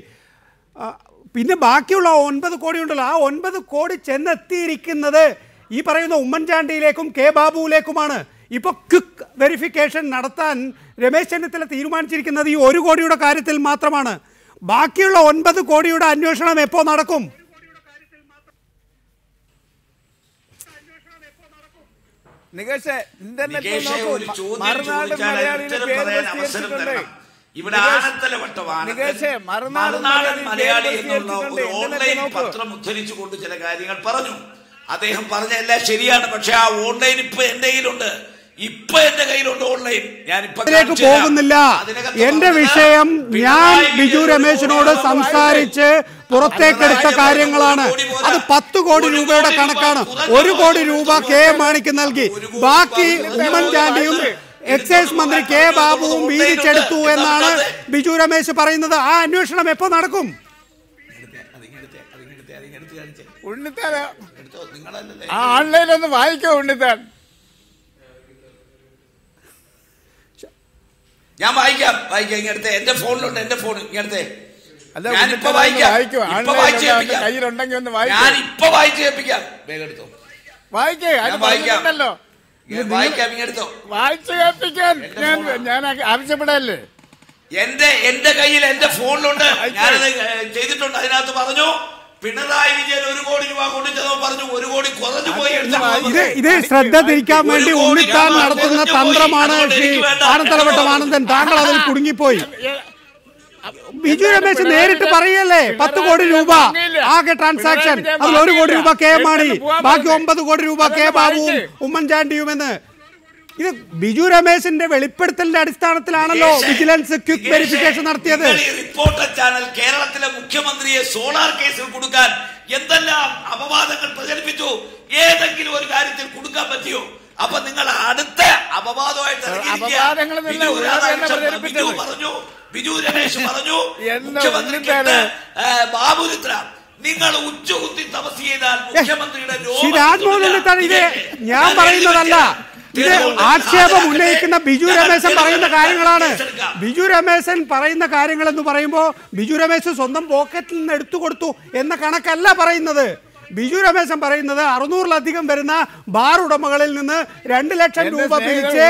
[SPEAKER 1] പിന്നെ ബാക്കിയുള്ള 9 കോടി ഉണ്ടല്ലോ, ആ 9 കോടി ചെന്നെത്തിയിരിക്കുന്നത് ഈ പറയുന്ന ഉമ്മൻചാണ്ടിയിലേക്കും കെ ബാബുവിലേക്കുമാണ്. ഇപ്പോൾ ക്വിക്ക് വെരിഫിക്കേഷൻ നടത്താൻ രമേശ് ചെന്നിത്തല തീരുമാനിച്ചിരിക്കുന്നത് ഈ 1 കോടിയുടെ കാര്യത്തിൽ മാത്രമാണ്. ബാക്കിയുള്ള 9 കോടിയുടെ അന്വേഷണം എപ്പോൾ നടക്കും?
[SPEAKER 4] ഇവിടെ ആനത്തലവട്ടമാണ് മലയാളി എന്നുള്ള ഒരു ഓൺലൈൻ പത്രം ഉദ്ധരിച്ചുകൊണ്ട് ചില കാര്യങ്ങൾ പറഞ്ഞു. അദ്ദേഹം പറഞ്ഞ എല്ലാം ശരിയാണ്. പക്ഷെ ആ ഓൺലൈൻ ഇപ്പൊ എന്റെ കയ്യിലുണ്ട്, ഓൺലൈൻ.
[SPEAKER 1] ഞാനിപ്പോ പോകുന്നില്ല. എന്റെ വിഷയം ഞാൻ ബിജു രമേശിനോട് സംസാരിച്ച് പുറത്തേക്കെടുത്ത കാര്യങ്ങളാണ്. അത് 10 കോടി രൂപയുടെ കണക്കാണ്. 1 കോടി രൂപ കെ മാണിക്ക് നൽകി, ബാക്കി ഉമ്മൻചാണ്ടിയും എക്സൈസ് മന്ത്രി കെ ബാബുവും വീതിച്ചെടുത്തു എന്നാണ് ബിജു രമേശ് പറയുന്നത്. ആ അന്വേഷണം എപ്പോ നടക്കും?
[SPEAKER 5] ഓൺലൈനൊന്ന് വായിക്കോ ഉണ്ണിത്താൻ.
[SPEAKER 4] ഞാൻ വായിക്കാം. ഇങ്ങടുത്തെ എന്റെ ഫോണിലുണ്ട്, എന്റെ ഫോൺ ഇങ്ങടുത്തെ. ഞാനിപ്പോ വായിക്കാം,
[SPEAKER 5] കയ്യിലുണ്ടെങ്കിൽ ഒന്ന്
[SPEAKER 4] ഞാൻ ഇപ്പൊ വായിച്ചു കേൾപ്പിക്കാം. വേഗം എടുത്തോ,
[SPEAKER 5] വായിക്കല്ലോ.
[SPEAKER 4] വായിക്കാം, ഇങ്ങെടുത്തോ,
[SPEAKER 5] വായിച്ചു കേൾപ്പിക്കാൻ ഞാൻ ആവശ്യപ്പെടല്ലേ.
[SPEAKER 4] എന്റെ കയ്യിൽ എന്റെ ഫോണിലുണ്ട്, ഞാനത് ചെയ്തിട്ടുണ്ട്. അതിനകത്ത് പറഞ്ഞു പിണറായി വിജയൻ 1 കോടി രൂപ കൊണ്ടുചെന്നോ പറഞ്ഞു 1 കോടി കുറഞ്ഞു പോയി.
[SPEAKER 1] ഇത് ശ്രദ്ധ തിരിക്കാൻ വേണ്ടി ഉണ്ണിത്താൻ നടത്തുന്ന തന്ത്രമാണ് ശ്രീ ആനത്തലവട്ടം ആനന്ദൻ. താങ്കൾ അതിൽ കുടുങ്ങിപ്പോയി. ബിജു രമേശ് നേരിട്ട് പറയല്ലേ 10 കോടി രൂപ ആകെ ട്രാൻസാക്ഷൻ, അതിൽ 1 കോടി രൂപ കെ മാണി, ബാക്കി 9 കോടി രൂപ കെ ബാബുവും ഉമ്മൻചാണ്ടിയുമെന്ന്. ഇത് ബിജു രമേശിന്റെ വെളിപ്പെടുത്തലിന്റെ അടിസ്ഥാനത്തിലാണല്ലോ വിജിലൻസ് ക്വിക്ക് വെരിഫിക്കേഷൻ നടത്തിയത്.
[SPEAKER 4] റിപ്പോർട്ടർ ചാനൽ കേരളത്തിലെ മുഖ്യമന്ത്രിയെ സോളാർ കേസിൽ കൊടുക്കാൻ എന്തെല്ലാം അപവാദങ്ങൾ പ്രചരിപ്പിച്ചു. ഏതെങ്കിലും ഒരു കാര്യത്തിൽ കൊടുക്കാൻ പറ്റിയോ? അപ്പൊ നിങ്ങൾ അടുത്ത അപവാദമായിട്ട് ബിജു രമേശ് പറഞ്ഞു മുഖ്യമന്ത്രിക്ക് ബാബുരുദ്ര നിങ്ങൾ ഉച്ചകുത്തി തപസ് ചെയ്താൽ മുഖ്യമന്ത്രിയുടെ
[SPEAKER 1] ഇത് ഞാൻ പറയുന്നതല്ല, ഇത് ആക്ഷേപം ഉന്നയിക്കുന്ന ബിജു രമേശൻ പറയുന്ന കാര്യങ്ങളാണ്. ബിജു രമേശൻ പറയുന്ന കാര്യങ്ങൾ എന്ന് പറയുമ്പോൾ ബിജു രമേശ് സ്വന്തം പോക്കറ്റിൽ നിന്ന് എടുത്തു കൊടുത്തു എന്ന കണക്കല്ല പറയുന്നത്. ബിജു രമേശൻ പറയുന്നത് 600-ലധികം വരുന്ന ബാർ ഉടമകളിൽ നിന്ന് 2 ലക്ഷം രൂപ പിരിച്ച്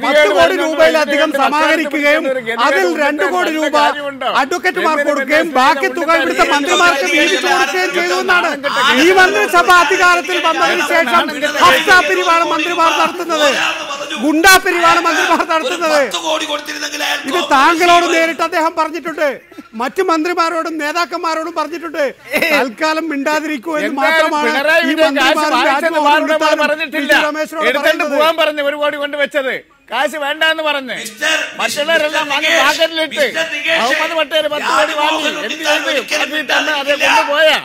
[SPEAKER 1] 10 കോടി രൂപയിലധികം സമാഹരിക്കുകയും അതിൽ 2 കോടി രൂപ അഡ്വക്കേറ്റുമാർക്ക് കൊടുക്കുകയും ബാക്കി തുക ഇവിടുത്തെ മന്ത്രിമാർക്ക് വീതിച്ചു കൊടുക്കുകയും ചെയ്തു എന്നാണ്. ഈ മന്ത്രിസഭ അധികാരത്തിൽ വന്നതിന് ശേഷം ഹഫ്ത പിരിവാണ് മന്ത്രിമാർ നടത്തുന്നത്, ഗുണ്ടാ പിരിവാണ് മന്ത്രിമാർ നടത്തുന്നത്. ഇത് താങ്കളോട് നേരിട്ട് അദ്ദേഹം പറഞ്ഞിട്ടുണ്ട്, മറ്റു മന്ത്രിമാരോടും നേതാക്കന്മാരോടും പറഞ്ഞിട്ടുണ്ട്. തൽക്കാലം മിണ്ടാതിരിക്കും എന്ന് മാത്രമാണ് ഈ
[SPEAKER 5] പോകാൻ പറഞ്ഞു 1 കോടി കൊണ്ട് വെച്ചത്. കാശ് വേണ്ടെന്ന് പറഞ്ഞ് മറ്റുള്ളവരെല്ലാം വാങ്ങി പാക്കറ്റിലിട്ട് അഹമ്മദ് പട്ടേൽ 10 കോടി വാങ്ങി അത് കൊണ്ടുപോയാ.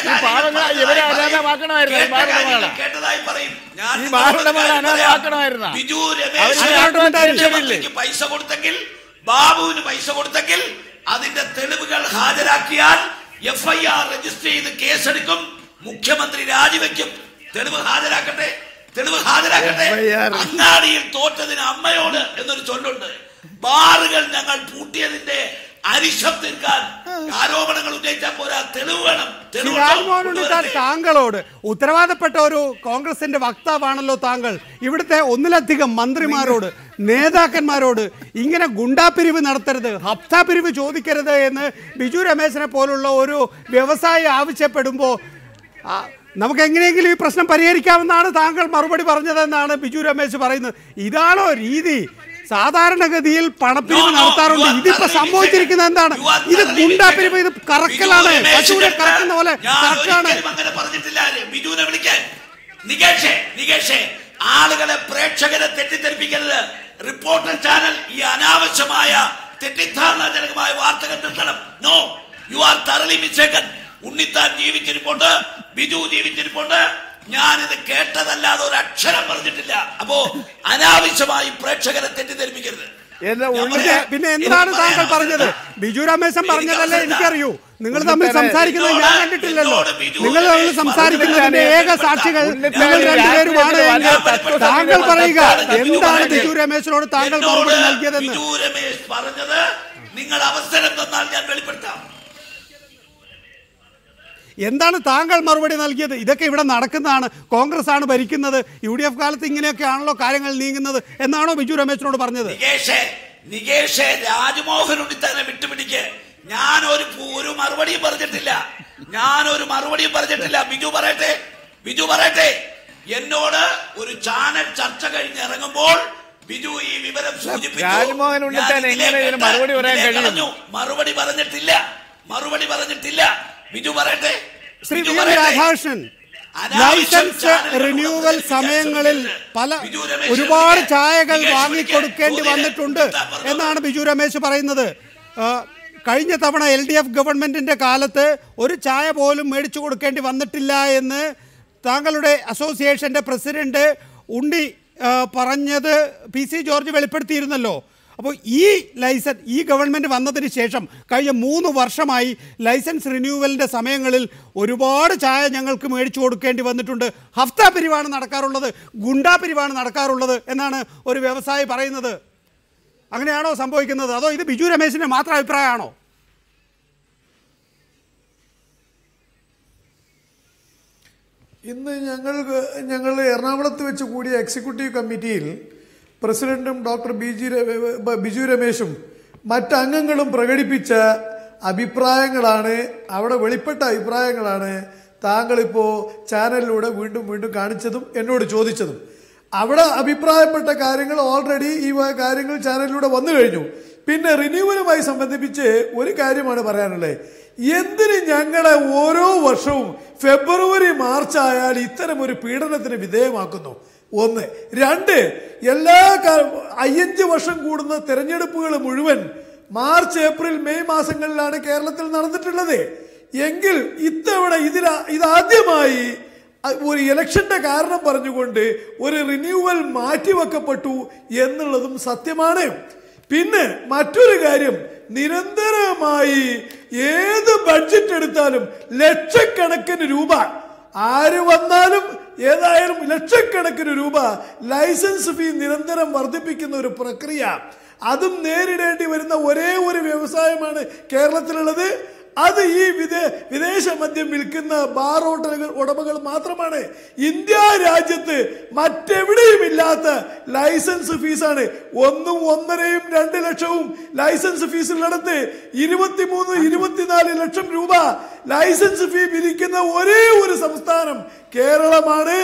[SPEAKER 5] ഈ പാവങ്ങളെ ഇവരെ അനാഥമാക്കണമായിരുന്നു. ഈ ബാറുടമകളെ അനാഥമാക്കണമായിരുന്നു.
[SPEAKER 4] പൈസ കൊടുത്തെങ്കിൽ, ബാബുവിന് പൈസ കൊടുത്തെങ്കിൽ അതിന്റെ തെളിവുകൾ ഹാജരാക്കിയാൽ FIR രജിസ്റ്റർ ചെയ്ത് കേസെടുക്കും, മുഖ്യമന്ത്രി രാജിവെക്കും. തെളിവ് ഹാജരാക്കട്ടെ. അങ്ങാടിയിൽ തോറ്റതിന് അമ്മയോട് എന്നൊരു ചൊല്ലുണ്ട്. ബാറുകൾ ഞങ്ങൾ പൂട്ടിയതിന്റെ അരിശം തീർക്കാൻ ആരോപണങ്ങൾ ഉന്നയിച്ചാൽ പോരാ, തെളിവ് വേണം.
[SPEAKER 1] താങ്കളോട് ഉത്തരവാദപ്പെട്ട ഒരു കോൺഗ്രസിന്റെ വക്താവാണല്ലോ താങ്കൾ. ഇവിടുത്തെ 1-ലധികം മന്ത്രിമാരോട് നേതാക്കന്മാരോട് ഇങ്ങനെ ഗുണ്ടാപ്പിരിവ് നടത്തരുത്, ഹപ്താപിരിവ് ചോദിക്കരുത് എന്ന് ബിജു രമേശിനെ പോലുള്ള ഒരു വ്യവസായി ആവശ്യപ്പെടുമ്പോൾ നമുക്ക് എങ്ങനെയെങ്കിലും ഈ പ്രശ്നം പരിഹരിക്കാമെന്നാണ് താങ്കൾ മറുപടി പറഞ്ഞതെന്നാണ് ബിജു രമേശ് പറയുന്നത്. ഇതാണോ രീതി? സാധാരണഗതിയിൽ പണപ്പിരിവ് നടത്താറുണ്ട്. ഇതിപ്പോ സംഭവിച്ചിരിക്കുന്നത് എന്താണ്? ഇത് ഗുണ്ടാപ്പിരിവ്, ഇത് കറക്കലാണ്, പശുവിനെ കറക്കുന്ന പോലെ കറക്കാണ്.
[SPEAKER 4] ആളുകളെ, പ്രേക്ഷകരെ തെറ്റിദ്ധരിപ്പിക്കരുത്. റിപ്പോർട്ടർ ചാനൽ ഈ അനാവശ്യമായ തെറ്റിദ്ധാരണജനകമായ വാർത്തകൾ നിർത്തണം. No, you are thoroughly mistaken. Unnithan ജീവിച്ചിരിപ്പുണ്ട്, ബിജു ജീവിച്ചിരിപ്പുണ്ട്. ഞാനിത് കേട്ടതല്ലാതെ ഒരു അക്ഷരം പറഞ്ഞിട്ടില്ല. അപ്പോ അനാവശ്യമായി പ്രേക്ഷകരെ തെറ്റിദ്ധരിപ്പിക്കരുത്.
[SPEAKER 1] പിന്നെ എന്താണ് താങ്കൾ പറഞ്ഞത്? ബിജു രമേശൻ പറഞ്ഞതല്ലേ എനിക്കറിയൂ. നിങ്ങൾ തമ്മിൽ സംസാരിക്കുന്നത് ഞാൻ കണ്ടിട്ടില്ലല്ലോ. നിങ്ങൾ തമ്മിൽ സംസാരിക്കുന്നതിന്റെ ഏക സാക്ഷികൾ നിങ്ങൾ രണ്ടുപേരുമാണ്. താങ്കൾ പറയുക, എന്താണ് ബിജു രമേശിനോട് താങ്കൾ മറുപടി നൽകിയതെന്ന്?
[SPEAKER 4] ബിജു രമേശ് പറഞ്ഞത് നിങ്ങൾ അവസരം തന്നാൽ ഞാൻ വെളിപ്പെടുത്താം.
[SPEAKER 1] എന്താണ് താങ്കൾ മറുപടി നൽകിയത്? ഇതൊക്കെ ഇവിടെ നടക്കുന്നതാണ്, കോൺഗ്രസ് ആണ് ഭരിക്കുന്നത്, UDF കാലത്ത് ഇങ്ങനെയൊക്കെ ആണല്ലോ കാര്യങ്ങൾ നീങ്ങുന്നത് എന്നാണോ ബിജു രമേശിനോട് പറഞ്ഞത്?
[SPEAKER 4] നികേഷേ രാജ്മോഹൻ ഉണ്ണിത്താനെ വിട്ടുപിടിക്ക്. ഞാൻ ഒരു മറുപടിയും പറഞ്ഞിട്ടില്ല. ബിജു പറയട്ടെ. എന്നോട് ഒരു ചാനൽ ചർച്ച കഴിഞ്ഞ് ഇറങ്ങുമ്പോൾ ബിജു ഈ വിവരം സൂചിപ്പിച്ചു. മറുപടി പറഞ്ഞിട്ടില്ല. ബിജു പറയട്ടെ.
[SPEAKER 1] Shri V M Radhakrishnan, licence renewal സമയങ്ങളിൽ ഒരുപാട് ചായകൾ വാങ്ങിക്കൊടുക്കേണ്ടി വന്നിട്ടുണ്ട് എന്നാണ് ബിജു രമേശ് പറയുന്നത്. കഴിഞ്ഞ തവണ LDF ഗവൺമെന്റിന്റെ കാലത്ത് ഒരു ചായ പോലും മേടിച്ചു കൊടുക്കേണ്ടി വന്നിട്ടില്ല എന്ന് താങ്കളുടെ അസോസിയേഷന്റെ പ്രസിഡന്റ് ഉണ്ണി പറഞ്ഞത് PC ജോർജ് വെളിപ്പെടുത്തിയിരുന്നല്ലോ. അപ്പോൾ ഈ ഗവൺമെൻറ് വന്നതിന് ശേഷം കഴിഞ്ഞ 3 വർഷമായി ലൈസൻസ് റിന്യൂവലിൻ്റെ സമയങ്ങളിൽ ഒരുപാട് ചായ ഞങ്ങൾക്ക് മേടിച്ചു കൊടുക്കേണ്ടി വന്നിട്ടുണ്ട്. ഹഫ്ത പിരിവാണ് നടക്കാറുള്ളത്, ഗുണ്ടാ പിരിവാണ് നടക്കാറുള്ളത് എന്നാണ് ഒരു വ്യവസായി പറയുന്നത്. അങ്ങനെയാണോ സംഭവിക്കുന്നത്? അതോ ഇത് ബിജു രമേശിൻ്റെ മാത്രം അഭിപ്രായമാണോ?
[SPEAKER 6] ഇന്ന് ഞങ്ങൾ എറണാകുളത്ത് വെച്ച് കൂടിയ എക്സിക്യൂട്ടീവ് കമ്മിറ്റിയിൽ പ്രസിഡന്റും ഡോക്ടർ ബിജു രമേശും മറ്റംഗങ്ങളും പ്രകടിപ്പിച്ച അഭിപ്രായങ്ങളാണ്, അവിടെ വെളിപ്പെട്ട അഭിപ്രായങ്ങളാണ് താങ്കളിപ്പോൾ ചാനലിലൂടെ വീണ്ടും വീണ്ടും കാണിച്ചതും എന്നോട് ചോദിച്ചതും. അവിടെ അഭിപ്രായപ്പെട്ട കാര്യങ്ങൾ ഓൾറെഡി ഈ കാര്യങ്ങൾ ചാനലിലൂടെ വന്നു കഴിഞ്ഞു. പിന്നെ റിന്യൂവലുമായി സംബന്ധിപ്പിച്ച് ഒരു കാര്യമാണ് പറയാനുള്ളത്. എന്തിന് ഞങ്ങളെ ഓരോ വർഷവും ഫെബ്രുവരി മാർച്ച് ആയാൽ ഇത്തരം ഒരു പീഡനത്തിന് വിധേയമാക്കുന്നു? 1. 2, എല്ലാ 5 വർഷം കൂടുന്ന തെരഞ്ഞെടുപ്പുകൾ മുഴുവൻ മാർച്ച്, ഏപ്രിൽ, മെയ് മാസങ്ങളിലാണ് കേരളത്തിൽ നടന്നിട്ടുള്ളത്. എങ്കിൽ ഇത്തവണ ഇതാദ്യമായി ഒരു ഇലക്ഷന്റെ കാരണം പറഞ്ഞുകൊണ്ട് ഒരു റിന്യൂവൽ മാറ്റിവെക്കപ്പെട്ടു എന്നുള്ളതും സത്യമാണ്. പിന്നെ മറ്റൊരു കാര്യം, നിരന്തരമായി ഏത് ബഡ്ജറ്റ് എടുത്താലും ലക്ഷക്കണക്കിന് രൂപ, ആര് വന്നാലും ഏതായാലും ലക്ഷക്കണക്കിന് രൂപ ലൈസൻസ് ഫീ നിരന്തരം വർദ്ധിപ്പിക്കുന്ന ഒരു പ്രക്രിയ, അതും നേരിടേണ്ടി വരുന്ന ഒരേ ഒരു വ്യവസായമാണ് കേരളത്തിലുള്ളത്. അത് ഈ വിദേശ മദ്യം വിൽക്കുന്ന ബാർ ഉടമകൾ മാത്രമാണ്. ഇന്ത്യ രാജ്യത്ത് മറ്റെവിടെയും ഇല്ലാത്ത ലൈസൻസ് ഫീസാണ്. 1, 1.5, 2 ലക്ഷവും ലൈസൻസ് ഫീസിനടുത്ത് 23-24 ലക്ഷം രൂപ ലൈസൻസ് ഫീ വിധിക്കുന്ന ഒരേ ഒരു സംസ്ഥാനം കേരളമാണ്.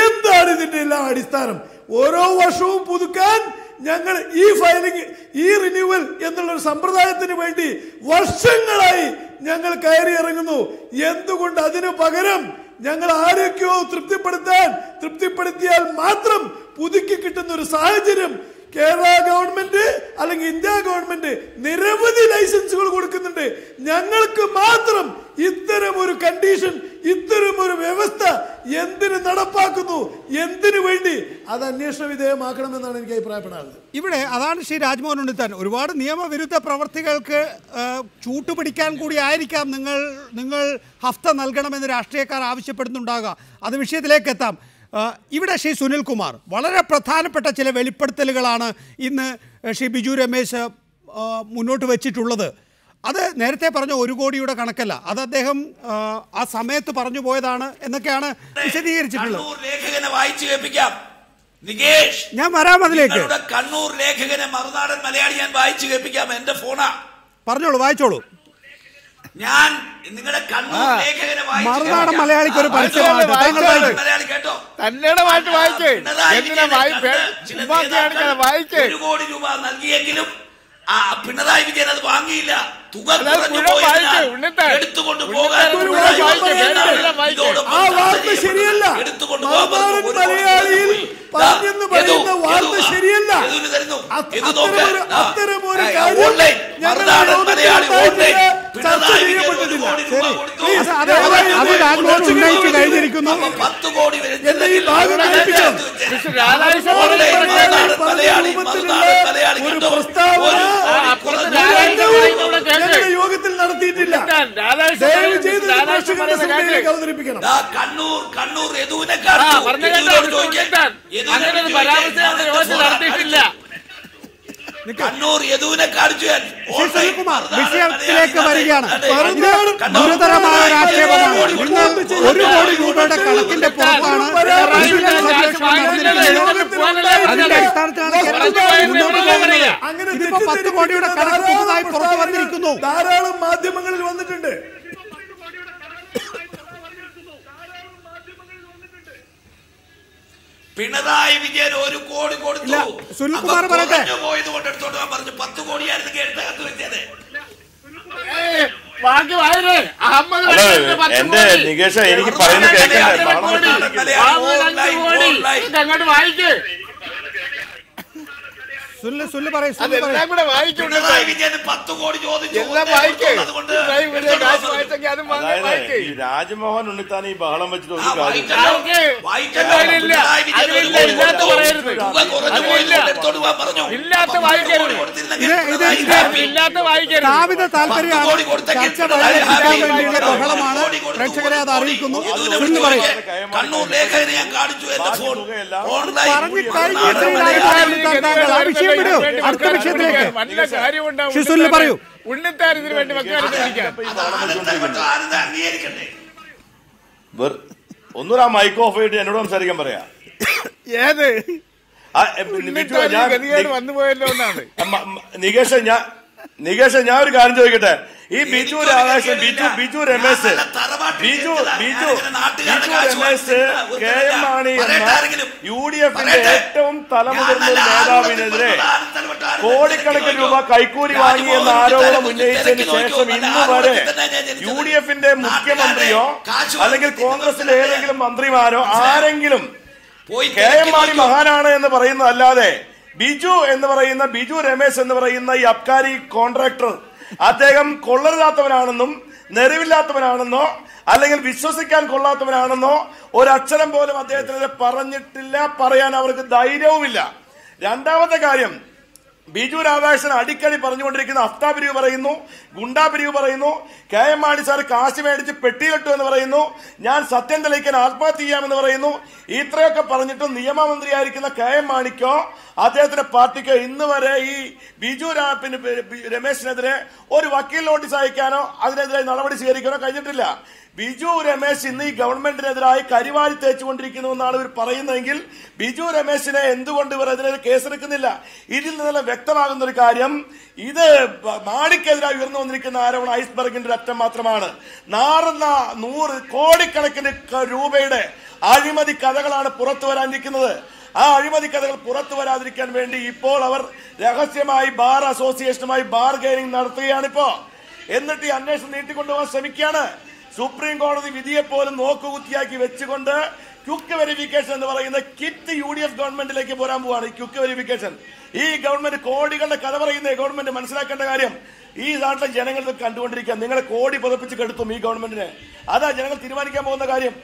[SPEAKER 6] എന്താണ് ഇതിന്റെ എല്ലാം അടിസ്ഥാനം? ഓരോ വർഷവും പുതുക്കാൻ ഞങ്ങൾ ഈ റിന്യൂവൽ എന്നുള്ളൊരു സമ്പ്രദായത്തിന് വേണ്ടി വർഷങ്ങളായി ഞങ്ങൾ കയറി ഇറങ്ങുന്നു. എന്തുകൊണ്ട് അതിനു പകരം ഞങ്ങൾ ആരൊക്കെയോ തൃപ്തിപ്പെടുത്തിയാൽ മാത്രം പുതുക്കി കിട്ടുന്ന ഒരു സാഹചര്യം കേരള ഗവൺമെന്റ് അല്ലെങ്കിൽ ഇന്ത്യ ഗവൺമെന്റ് നിരവധി ലൈസൻസുകൾ കൊടുക്കുന്നുണ്ട്. ഞങ്ങൾക്ക് മാത്രം ഇത്തരം ഒരു കണ്ടീഷൻ, ഇത്തരം ഒരു വ്യവസ്ഥ എന്തിന് നടപ്പാക്കുന്നു? എന്തിനു വേണ്ടി? അത് അന്വേഷണ വിധേയമാക്കണമെന്നാണ് എനിക്ക് അഭിപ്രായപ്പെടാറുള്ളത്.
[SPEAKER 1] ഇവിടെ അതാണ് ശ്രീ രാജ്മോഹൻ ഉണ്ണിത്താൻ, ഒരുപാട് നിയമവിരുദ്ധ പ്രവർത്തികൾക്ക് ചൂട്ടുപിടിക്കാൻ കൂടി ആയിരിക്കാം നിങ്ങൾ ഹഫ്ത നൽകണമെന്ന് രാഷ്ട്രീയക്കാർ ആവശ്യപ്പെടുന്നുണ്ടാകുക. അത് വിഷയത്തിലേക്ക് എത്താം. ഇവിടെ ശ്രീ സുനിൽകുമാർ, വളരെ പ്രധാനപ്പെട്ട ചില വെളിപ്പെടുത്തലുകളാണ് ഇന്ന് ശ്രീ ബിജു രമേശ് മുന്നോട്ട് വെച്ചിട്ടുള്ളത്. അത് നേരത്തെ പറഞ്ഞ 1 കോടിയുടെ കണക്കല്ല, അത് അദ്ദേഹം ആ സമയത്ത് പറഞ്ഞു പോയതാണ് എന്നൊക്കെയാണ് വിശദീകരിച്ചിട്ടുള്ളത്.
[SPEAKER 4] ലേഖകനെ വായിച്ചു കേൾപ്പിക്കാം. നികേഷ്,
[SPEAKER 1] ഞാൻ വരാം അതിലേക്ക്.
[SPEAKER 4] കണ്ണൂർ ലേഖകനെ മറുനാടൻ മലയാളി ഞാൻ വായിച്ചു കേൾപ്പിക്കാം. എന്റെ ഫോണാ.
[SPEAKER 1] പറഞ്ഞോളൂ, വായിച്ചോളൂ.
[SPEAKER 4] ഞാൻ നിങ്ങളുടെ കണ്ണൂർ ലേഖകനെ
[SPEAKER 1] മറുനാടൻ മലയാളിക്ക് ഒരു പരിചയമാണ്.
[SPEAKER 4] മലയാളി കേട്ടോ,
[SPEAKER 5] തന്നെയുടെ പാട്ട് വായിക്കേ.
[SPEAKER 4] 1 കോടി രൂപ നൽകിയെങ്കിലും പിണറായി വിജയൻ അത് വാങ്ങിയില്ല. തുക എടുത്തുകൊണ്ട് പോകാൻ
[SPEAKER 6] ശരിയല്ല. മലയാളിയിൽ പറഞ്ഞെന്ന് പറയുന്ന വാർത്ത ശരിയല്ല. അത്തരമൊരു കാര്യം ചർച്ച ചെയ്യപ്പെട്ടിട്ടില്ല.
[SPEAKER 1] ഉന്നയിച്ചു കഴിഞ്ഞിരിക്കുന്നു.
[SPEAKER 4] 10 കോടി
[SPEAKER 6] എന്റെ ഈ ഭാഗം ഒരു പ്രസ്താവന യോഗത്തിൽ നടത്തിയിട്ടില്ല. അവതരിപ്പിക്കണം.
[SPEAKER 4] കണ്ണൂർ കണ്ണൂർ യദുവിനെ കാണിച്ചു.
[SPEAKER 1] വിഷയത്തിലേക്ക് വരികയാണ്. ഗുരുതരമായ ഒരു ആക്ഷേപമാണ്. 1 കോടി രൂപയുടെ കണക്കിന്റെ പുറത്താണ് അതിന്റെ അടിസ്ഥാനത്തിലാണ് ഇതിപ്പോ 10 കോടിയുടെ കണക്ക് പുതുതായി പുറത്തു വന്നിരിക്കുന്നു.
[SPEAKER 6] ധാരാളം മാധ്യമങ്ങളിൽ വന്നിട്ടുണ്ട്.
[SPEAKER 4] പിണറായി വിജയൻ 1 കോടി കൊടുത്തു.
[SPEAKER 1] സുനിൽകുമാർ പറയട്ടെ.
[SPEAKER 4] പോയത് കൊണ്ട് എടുത്തോട്ട് പറഞ്ഞു 10 കോടിയായിരുന്നു കേട്ടകത്ത് വെച്ചത്.
[SPEAKER 7] എന്റെ നികേഷ, എനിക്ക് പറയുന്നത് കേൾക്കണ്ടേ?
[SPEAKER 5] അങ്ങോട്ട് വായിക്കേ.
[SPEAKER 4] പിണറായി വിജയൻ 10 കോടി ചോദിച്ചു.
[SPEAKER 7] അതായത് ഈ രാജ്മോഹൻ ഉണ്ണിത്താൻ ഈ ബഹളം വെച്ചിട്ട് ഒരു കാര്യം
[SPEAKER 1] ബഹളമാണ്. പ്രേക്ഷകരെ അത് അറിയിക്കുന്നു.
[SPEAKER 4] കണ്ണൂർ ലേഖകനെ ഞാൻ കാണിച്ചു. എന്റെ ഫോൺ
[SPEAKER 1] അടുത്ത വിഷയത്തിലേക്ക് പറയൂ.
[SPEAKER 5] ഉണ്ണിത്താരത്തിന് വേണ്ടി
[SPEAKER 7] ഒന്നുകൂടെ ആ മൈക്ക് ഓഫ് ചെയ്തിട്ട് എന്നോട് സംസാരിക്കാൻ പറയാ.
[SPEAKER 5] ഏത്
[SPEAKER 7] വന്നുപോയല്ലോ എന്നാണ്. നികേഷ്, ഞാൻ ഒരു കാര്യം ചോദിക്കട്ടെ. ഈ ബിജു രാധാകൃഷ്ണൻ, ബിജു രമേശ്, കെ എം മാണി എന്ന UDFന്റെ ഏറ്റവും തലമുതിർന്ന ഒരു നേതാവിനെതിരെ കോടിക്കണക്കിന് രൂപ കൈക്കൂലി വാങ്ങി എന്ന ആരോപണം ഉന്നയിച്ചതിന് ശേഷം ഇന്ന് വരെ UDFന്റെ മുഖ്യമന്ത്രിയോ അല്ലെങ്കിൽ കോൺഗ്രസിലെ ഏതെങ്കിലും മന്ത്രിമാരോ ആരെങ്കിലും കെ എം മാണി മഹാനാണ് എന്ന് പറയുന്നതല്ലാതെ ബിജു രമേശ് എന്ന് പറയുന്ന ഈ അബ്കാരി കോൺട്രാക്ടർ അദ്ദേഹം കൊള്ളരുതാത്തവനാണെന്നും നെറിവില്ലാത്തവനാണെന്നോ അല്ലെങ്കിൽ വിശ്വസിക്കാൻ കൊള്ളാത്തവനാണെന്നോ ഒരക്ഷരം പോലും അദ്ദേഹത്തിനെതിരെ പറഞ്ഞിട്ടില്ല. പറയാൻ അവർക്ക് ധൈര്യവുമില്ല. രണ്ടാമത്തെ കാര്യം, ബിജു രാധാകൃഷ്ണൻ അടിക്കടി പറഞ്ഞുകൊണ്ടിരിക്കുന്ന അഫ്താ പിരിവ് പറയുന്നു, ഗുണ്ടാ പിരിവ് പറയുന്നു, കെ എം മാണി സാർ കാശ് മേടിച്ച് പെട്ടിയിലിട്ടു എന്ന് പറയുന്നു, ഞാൻ സത്യം തെളിയിക്കാൻ ആത്മഹത്യ ചെയ്യാമെന്ന് പറയുന്നു. ഇത്രയൊക്കെ പറഞ്ഞിട്ടും നിയമമന്ത്രിയായിരിക്കുന്ന കെ എം മാണിക്കോ അദ്ദേഹത്തിന്റെ പാർട്ടിക്കോ ഇന്ന് വരെ ഈ ബിജു രമേശിനെതിരെ ഒരു വക്കീൽ നോട്ടീസ് അയക്കാനോ അതിനെതിരെ നടപടി സ്വീകരിക്കാനോ കഴിഞ്ഞിട്ടില്ല. ബിജു രമേശ് ഇന്ന് ഈ ഗവൺമെന്റിനെതിരായി കരിവാരി തേച്ചുകൊണ്ടിരിക്കുന്നു എന്നാണ് ഇവർ പറയുന്നതെങ്കിൽ ബിജു രമേശിനെ എന്തുകൊണ്ട് ഇവർ അതിനെതിരെ കേസെടുക്കുന്നില്ല? ഇതിൽ നിന്നെല്ലാം വ്യക്തമാകുന്ന ഒരു കാര്യം, ഇത് മാണിക്കെതിരായി ഉയർന്നു വന്നിരിക്കുന്ന ആരോപണം ഐസ്ബർഗിന്റെ അറ്റം മാത്രമാണ്. 100 കോടിക്കണക്കിന് രൂപയുടെ അഴിമതി കഥകളാണ് പുറത്തു വരാനിരിക്കുന്നത്. ആ അഴിമതി കഥകൾ പുറത്തു വരാതിരിക്കാൻ വേണ്ടി ഇപ്പോൾ അവർ രഹസ്യമായി ബാർ അസോസിയേഷനുമായി ബാർഗെയിനിങ് നടത്തുകയാണിപ്പോ. എന്നിട്ട് ഈ അന്വേഷണം നീട്ടിക്കൊണ്ടുപോകാൻ ശ്രമിക്കുകയാണ്. സുപ്രീം കോടതി വിധിയെപ്പോലും നോക്കുകുത്തിയാക്കി വെച്ചുകൊണ്ട് ക്വിക്ക് വെരിഫിക്കേഷൻ എന്ന് പറയുന്ന കിറ്റ് UDF ഗവൺമെന്റിലേക്ക് പോരാൻ പോവാണ്. ഈ ക്വിക്ക് വെരിഫിക്കേഷൻ ഈ ഗവൺമെന്റ് കോടികളുടെ കഥ പറയുന്ന ഗവൺമെന്റ് മനസ്സിലാക്കേണ്ട കാര്യം, ഈ നാട്ടിലെ ജനങ്ങൾ കണ്ടുകൊണ്ടിരിക്കുക. നിങ്ങളെ കോടി പുതപ്പിച്ച് കെടുത്തും ഈ ഗവൺമെന്റിനെ. അതാ ജനങ്ങൾ തീരുമാനിക്കാൻ പോകുന്ന കാര്യം.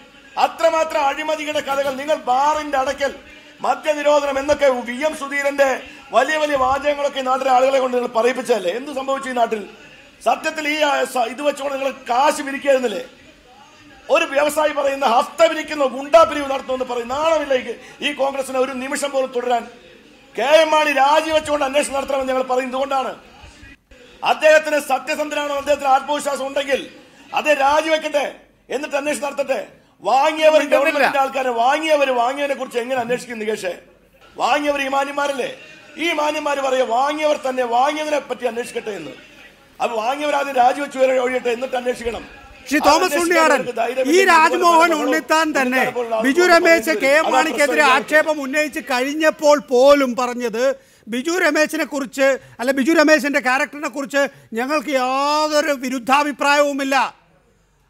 [SPEAKER 7] അത്രമാത്രം അഴിമതിയുടെ കഥകൾ. നിങ്ങൾ ബാറിന്റെ അടക്കൽ, മദ്യനിരോധനം എന്നൊക്കെ VM സുധീരന്റെ വലിയ വലിയ വാചകങ്ങളൊക്കെ നാട്ടിലെ ആളുകളെ കൊണ്ട് നിങ്ങൾ പറയിപ്പിച്ചതല്ലേ? എന്ത് സംഭവിച്ചു ഈ നാട്ടിൽ? സത്യത്തിൽ ഈ ഇത് വെച്ചുകൊണ്ട് നിങ്ങൾ കാശ് പിരിക്കായിരുന്നില്ലേ? ഒരു വ്യവസായി പറയുന്ന ഹസ്ത പിരിക്കുന്നു, ഗുണ്ടാ പിരിവ് നടത്തുമെന്ന് പറയും. നാണമില്ല ഈ കോൺഗ്രസിനെ ഒരു നിമിഷം പോലും തുടരാൻ? കെ എം മാണി രാജിവെച്ചുകൊണ്ട് അന്വേഷണം നടത്തണമെന്ന് ഞങ്ങൾ പറയും. ഇതുകൊണ്ടാണ് അദ്ദേഹത്തിന് സത്യസന്ധനാണോ, അദ്ദേഹത്തിന് ആത്മവിശ്വാസം ഉണ്ടെങ്കിൽ അത് രാജിവെക്കട്ടെ, എന്നിട്ട് അന്വേഷണം നടത്തട്ടെ. വാങ്ങിയവർ ഗവൺമെന്റിന്റെ ആൾക്കാരെ വാങ്ങിയതിനെ കുറിച്ച് എങ്ങനെ അന്വേഷിക്കും നികേഷേ? വാങ്ങിയവർ ഈ മാന്യന്മാരല്ലേ? ഈ മാന്യന്മാർ പറയാ വാങ്ങിയവർ തന്നെ വാങ്ങിയതിനെ പറ്റി അന്വേഷിക്കട്ടെ എന്ന്. അപ്പൊ വാങ്ങിയവർ ആദ്യം രാജിവെച്ച് ഒഴിയട്ടെ, എന്നിട്ട് അന്വേഷിക്കണം.
[SPEAKER 1] ശ്രീ തോമസ് ഉണ്ണിയാടൻ, ഈ രാജ്മോഹൻ ഉണ്ണിത്താൻ തന്നെ ബിജു രമേശ് KM മാണിക്കെതിരെ ആക്ഷേപം ഉന്നയിച്ച് കഴിഞ്ഞപ്പോൾ പോലും പറഞ്ഞത് ബിജു രമേശിനെ കുറിച്ച് അല്ല ബിജു രമേശിന്റെ ക്യാരക്ടറിനെ കുറിച്ച് ഞങ്ങൾക്ക് യാതൊരു വിരുദ്ധാഭിപ്രായവുമില്ല,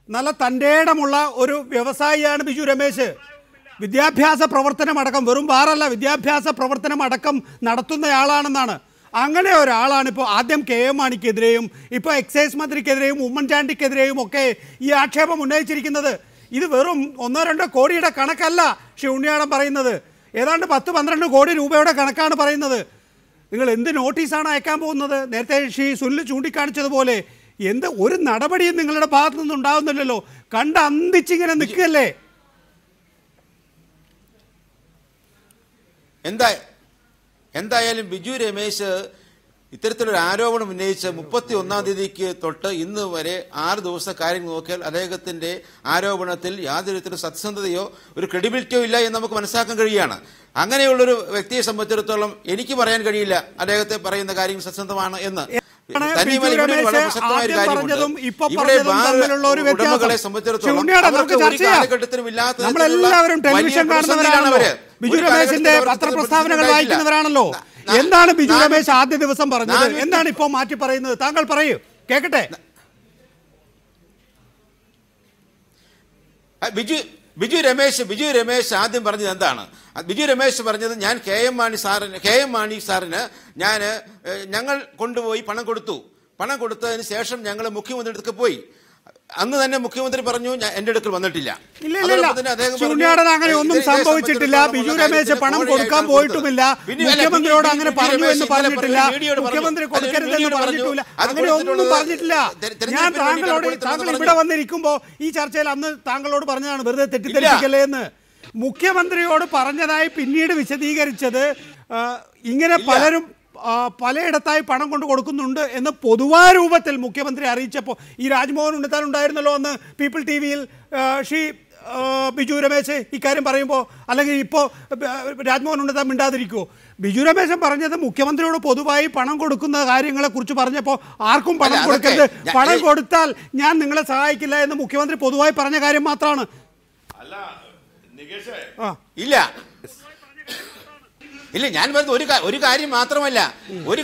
[SPEAKER 1] നല്ല തന്റേടമുള്ള ഒരു വ്യവസായിയാണ് ബിജു രമേശ്, വിദ്യാഭ്യാസ പ്രവർത്തനമടക്കം വെറും ബാറല്ല വിദ്യാഭ്യാസ പ്രവർത്തനമടക്കം നടത്തുന്നയാളാണെന്നാണ്. അങ്ങനെ ഒരാളാണ് ഇപ്പോൾ ആദ്യം KM മാണിക്കെതിരെയും ഇപ്പോൾ എക്സൈസ് മന്ത്രിക്കെതിരെയും ഉമ്മൻചാണ്ടിക്കെതിരെയും ഒക്കെ ഈ ആക്ഷേപം ഉന്നയിച്ചിരിക്കുന്നത്. ഇത് വെറും 1-2 കോടിയുടെ കണക്കല്ല ശ്രീ ഉണ്ണിയാടൻ പറയുന്നത്, ഏതാണ്ട് 10-12 കോടി രൂപയുടെ കണക്കാണ് പറയുന്നത്. നിങ്ങൾ എന്ത് നോട്ടീസാണ് അയക്കാൻ പോകുന്നത്? നേരത്തെ ശ്രീ സുനിൽ ചൂണ്ടിക്കാണിച്ചതുപോലെ എന്ത് ഒരു നടപടിയും നിങ്ങളുടെ ഭാഗത്തു നിന്നും ഉണ്ടാകുന്നില്ലല്ലോ, കണ്ട് അന്തിച്ചിങ്ങനെ നിൽക്കുകയല്ലേ.
[SPEAKER 8] എന്തായാലും ബിജു രമേശ് ഇത്തരത്തിലൊരു ആരോപണം ഉന്നയിച്ച് 31-ാം തീയതിക്ക് തൊട്ട് ഇന്ന് വരെ 6 ദിവസത്തെ കാര്യം നോക്കിയാൽ അദ്ദേഹത്തിന്റെ ആരോപണത്തിൽ യാതൊരു തരത്തിലും സത്യസന്ധതയോ ഒരു ക്രെഡിബിലിറ്റിയോ ഇല്ല എന്ന് നമുക്ക് മനസ്സിലാക്കാൻ കഴിയുകയാണ്. അങ്ങനെയുള്ളൊരു വ്യക്തിയെ സംബന്ധിച്ചിടത്തോളം എനിക്ക് പറയാൻ കഴിയില്ല അദ്ദേഹത്തെ പറയുന്ന കാര്യം സത്യസന്ധമാണ് എന്ന്. ഉടമകളെ സംബന്ധിച്ചിടത്തോളം കാലഘട്ടത്തിലും ഇല്ലാത്ത
[SPEAKER 1] ബിജു രമേശിന്റെ പത്രപ്രസ്താവനകൾ വായിക്കുന്നവരാണല്ലോ. എന്താണ് ബിജു രമേശ് ആദ്യ ദിവസം പറഞ്ഞത്, എന്താണ് ഇപ്പോൾ മാറ്റി പറയുന്നത്? താങ്കൾ പറയൂ, കേൾക്കട്ടെ.
[SPEAKER 8] ബിജു രമേശ് ആദ്യം പറഞ്ഞത് എന്താണ്? ബിജു രമേശ് പറഞ്ഞത് ഞാൻ KM മാണി സാറിന് ഞങ്ങൾ കൊണ്ടുപോയി പണം കൊടുത്തതിന് ശേഷം ഞങ്ങൾ മുഖ്യമന്ത്രിയുടെ അടുത്ത് പോയി. അന്ന് തന്നെ മുഖ്യമന്ത്രി പറഞ്ഞു എന്റെ അടുക്കൽ വന്നിട്ടില്ല.
[SPEAKER 1] അങ്ങനെ ഒന്നും സംഭവിച്ചിട്ടില്ല. ബിജു രമേശ് പണം കൊടുക്കാൻ പോയിട്ടുമില്ല, മുഖ്യമന്ത്രിയോട് അങ്ങനെ പറഞ്ഞു എന്ന് പറഞ്ഞിട്ടില്ല, മുഖ്യമന്ത്രി കൊടുക്കരുതെന്ന് പറഞ്ഞിട്ടില്ല, അങ്ങനെ ഒന്നും പറഞ്ഞിട്ടില്ല. ഞാൻ താങ്കൾ ഇവിടെ വന്നിരിക്കുമ്പോ ഈ ചർച്ചയിൽ അന്ന് താങ്കളോട് പറഞ്ഞതാണ് വെറുതെ തെറ്റിദ്ധരിപ്പിക്കല്ലേ എന്ന്. മുഖ്യമന്ത്രിയോട് പറഞ്ഞതായി പിന്നീട് വിശദീകരിച്ചത് ഇങ്ങനെ പലയിടത്തായി പണം കൊണ്ട് കൊടുക്കുന്നുണ്ട് എന്ന് പൊതുവായ രൂപത്തിൽ മുഖ്യമന്ത്രി അറിയിച്ചപ്പോൾ ഈ രാജ്മോഹൻ ഉണ്ണിത്താൻ ഉണ്ടായിരുന്നല്ലോ അന്ന് പീപ്പിൾ TV-യിൽ ശ്രീ ബിജു രമേശ് ഇക്കാര്യം പറയുമ്പോൾ, അല്ലെങ്കിൽ ഇപ്പോൾ രാജ്മോഹൻ ഉണ്ണിത്താൻ മിണ്ടാതിരിക്കുമോ? ബിജു രമേശൻ പറഞ്ഞത് മുഖ്യമന്ത്രിയോട് പൊതുവായി പണം കൊടുക്കുന്ന കാര്യങ്ങളെ കുറിച്ച് പറഞ്ഞപ്പോൾ ആർക്കും പണം കൊടുക്കരുത്, പണം കൊടുത്താൽ ഞാൻ നിങ്ങളെ സഹായിക്കില്ല എന്ന് മുഖ്യമന്ത്രി പൊതുവായി പറഞ്ഞ കാര്യം മാത്രമാണ്.
[SPEAKER 8] ഇല്ല, ഞാൻ പറഞ്ഞത് ഒരു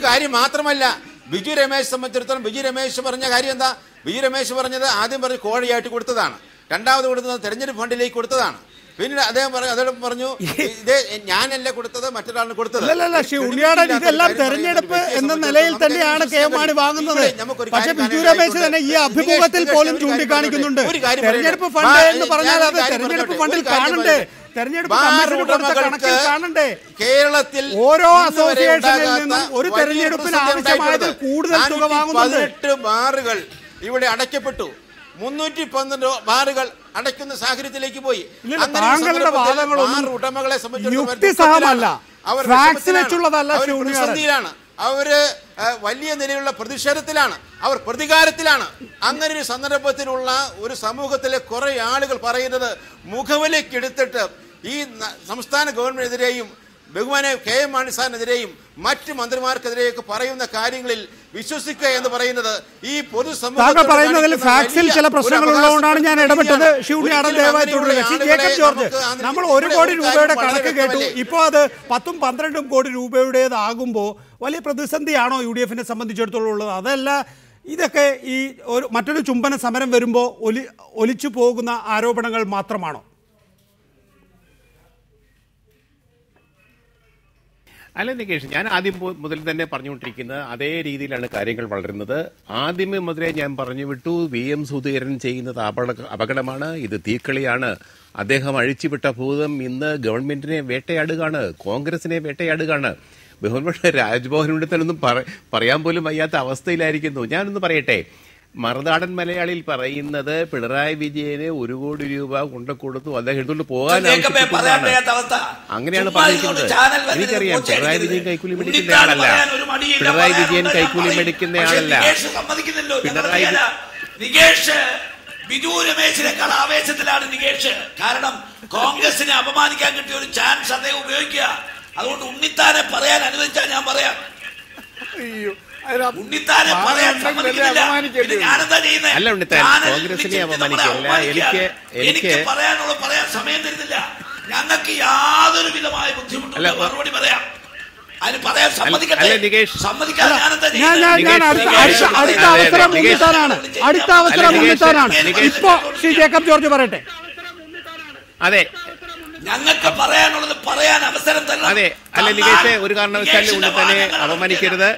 [SPEAKER 8] കാര്യം മാത്രമല്ല ബിജു രമേശ് സംബന്ധിച്ചിടത്തോളം ബിജു രമേശ് പറഞ്ഞ കാര്യം എന്താ? ബിജു രമേശ് പറഞ്ഞത് ആദ്യം പറഞ്ഞ് കോഴയായിട്ട് കൊടുത്തതാണ്, രണ്ടാമത് കൊടുത്തത് തെരഞ്ഞെടുപ്പ് ഫണ്ടിലേക്ക് കൊടുത്തതാണ്. പിന്നെ അദ്ദേഹം പറഞ്ഞു ഞാനല്ല കൊടുത്തത്, മറ്റൊരാളിന് കൊടുത്തത്.
[SPEAKER 1] ഇതെല്ലാം തെരഞ്ഞെടുപ്പ് എന്ന നിലയിൽ തന്നെയാണ് KM മാണി വാങ്ങുന്നത്. പക്ഷേ ബിജു രമേശ് തന്നെ ഈ അഭിമുഖത്തിൽ പോലും ചൂണ്ടിക്കാണിക്കുന്നുണ്ട് തെരഞ്ഞെടുപ്പ് ഫണ്ട് എന്ന് പറഞ്ഞാൽ അത് തെരഞ്ഞെടുപ്പ് ഫണ്ടിൽ കാണണ്ടേ, തെരഞ്ഞെടുപ്പ് കമ്മീഷന് കൊടുത്ത കണക്കിൽ കാണണ്ടേ.
[SPEAKER 8] കേരളത്തിൽ
[SPEAKER 1] ഓരോ അസോസിയേഷനിൽ നിന്നും ഒരു തെരഞ്ഞെടുപ്പിന് ആവശ്യമായത് കൂടുതൽ തുക വാങ്ങുന്നുണ്ട്.
[SPEAKER 8] 18 ബാറുകൾ ഇവിടെ അടയ്ക്കപ്പെട്ടു, 312 ബാറുകൾ അടയ്ക്കുന്ന സാഹചര്യത്തിലേക്ക് പോയി.
[SPEAKER 1] താങ്കളുടെ വാദങ്ങളൊന്നും
[SPEAKER 8] ഉടമകളെ
[SPEAKER 1] യുക്തിസഹമല്ല,
[SPEAKER 8] പ്രതിസന്ധിയിലാണ്, അവര് വലിയ നിലയിലുള്ള പ്രതിഷേധത്തിലാണ്, അവർ പ്രതികാരത്തിലാണ്. അങ്ങനെ ഒരു സന്ദർഭത്തിലുള്ള ഒരു സമൂഹത്തിലെ കുറെ ആളുകൾ പറയുന്നത് മുഖവിലേക്കെടുത്തിട്ട് ഈ സംസ്ഥാന ഗവൺമെന്റിനെതിരെയും ബഹുമാനെ KM മാണി സാറിനെതിരെയും മറ്റ് മന്ത്രിമാർക്കെതിരെയൊക്കെ പറയുന്ന കാര്യങ്ങളിൽ വിശ്വസിക്കുക എന്ന് പറയുന്നത് ഈ
[SPEAKER 1] താങ്കൾ പറയുന്നതിൽ ഫാക്സിൽ ചില പ്രശ്നങ്ങൾ ഉള്ളതുകൊണ്ടാണ് ഞാൻ ഇടപെട്ടത്. നമ്മൾ 1 കോടി രൂപയുടെ കണക്ക് കേട്ടു, ഇപ്പോൾ അത് 10-12 കോടി രൂപയുടേതാകുമ്പോൾ വലിയ പ്രതിസന്ധിയാണോ UDF-നെ സംബന്ധിച്ചിടത്തോളം ഉള്ളത്? അതല്ല, ഇതൊക്കെ ഈ മറ്റൊരു ചുംബന സമരം വരുമ്പോൾ ഒലിച്ചു പോകുന്ന ആരോപണങ്ങൾ മാത്രമാണോ?
[SPEAKER 9] അല്ല നികേഷ്, ഞാൻ ആദ്യം മുതൽ തന്നെ പറഞ്ഞുകൊണ്ടിരിക്കുന്നത് അതേ രീതിയിലാണ് കാര്യങ്ങൾ വളരുന്നത്. ആദ്യമേ മുതലേ ഞാൻ പറഞ്ഞു വിട്ടു, VM സുധീരൻ ചെയ്യുന്നത് അപകടമാണ്, ഇത് തീക്കളിയാണ്. അദ്ദേഹം അഴിച്ചുവിട്ട ഭൂതം ഇന്ന് ഗവൺമെന്റിനെ വേട്ടയാടുകയാണ്, കോൺഗ്രസിനെ വേട്ടയാടുകയാണ്. ബഹുമാനപ്പെട്ട രാജ്മോഹൻ ഉണ്ണിത്താനൊന്നും പറയാൻ പോലും വയ്യാത്ത അവസ്ഥയിലായിരിക്കുന്നു. ഞാനൊന്ന് പറയട്ടെ, മറുനാടൻ മലയാളിയിൽ പറയുന്നത് പിണറായി വിജയന് 1 കോടി രൂപ കൊണ്ടുകൊടുത്തു, അദ്ദേഹം എടുത്തുകൊണ്ട് പോകാൻ അങ്ങനെയാണ് പറഞ്ഞിരിക്കുന്നത്. എനിക്കറിയാം പിണറായി വിജയൻ കൈക്കൂലി മേടിക്കുന്ന ആളല്ല, പിണറായി വിജയൻ കൈക്കൂലി മേടിക്കുന്ന ആളല്ല.
[SPEAKER 4] ബിജു രമേശിനേക്കാൾ ആവേശത്തിലാണ് നികേഷ്. കാരണം കോൺഗ്രസിനെ അപമാനിക്കാൻ കിട്ടിയ ഒരു ചാൻസ് അദ്ദേഹം ഉപയോഗിക്കുക. അതുകൊണ്ട് ഉണ്ണിത്താനെ പറയാൻ അനുവദിച്ചാൽ ഞാൻ പറയാം. ഉണ്ണിത്താനെ പറയാൻ ഞാനെന്താ ചെയ്യുന്നത്?
[SPEAKER 9] അല്ല ഉണ്ണിത്താൻ കോൺഗ്രസിനെ അപമാനിക്കില്ല. എനിക്ക്
[SPEAKER 4] പറയാനുള്ള പറയാൻ സമയം തരുന്നില്ല. ഞങ്ങൾക്ക് യാതൊരു വിധമായ ബുദ്ധിമുട്ടില്ല. മറുപടി പറയാം. അതിന് പറയാൻ സമ്മതിക്കട്ടെ. സമ്മതിക്കാതെ
[SPEAKER 1] അടുത്ത അവസരം ഉണ്ണിത്താനാണ്. ഇപ്പോ ശ്രീ ജേക്കബ് ജോർജ് പറയട്ടെ.
[SPEAKER 9] അതെ,
[SPEAKER 4] ഞങ്ങൾക്ക് പറയാനുള്ളത് പറയാൻ അവസരം തരണം.
[SPEAKER 9] അതെ, അല്ല നികേഷ്, ഒരു കാരണവശാലും ഉണ്ണിത്താനെ അപമാനിക്കരുത്.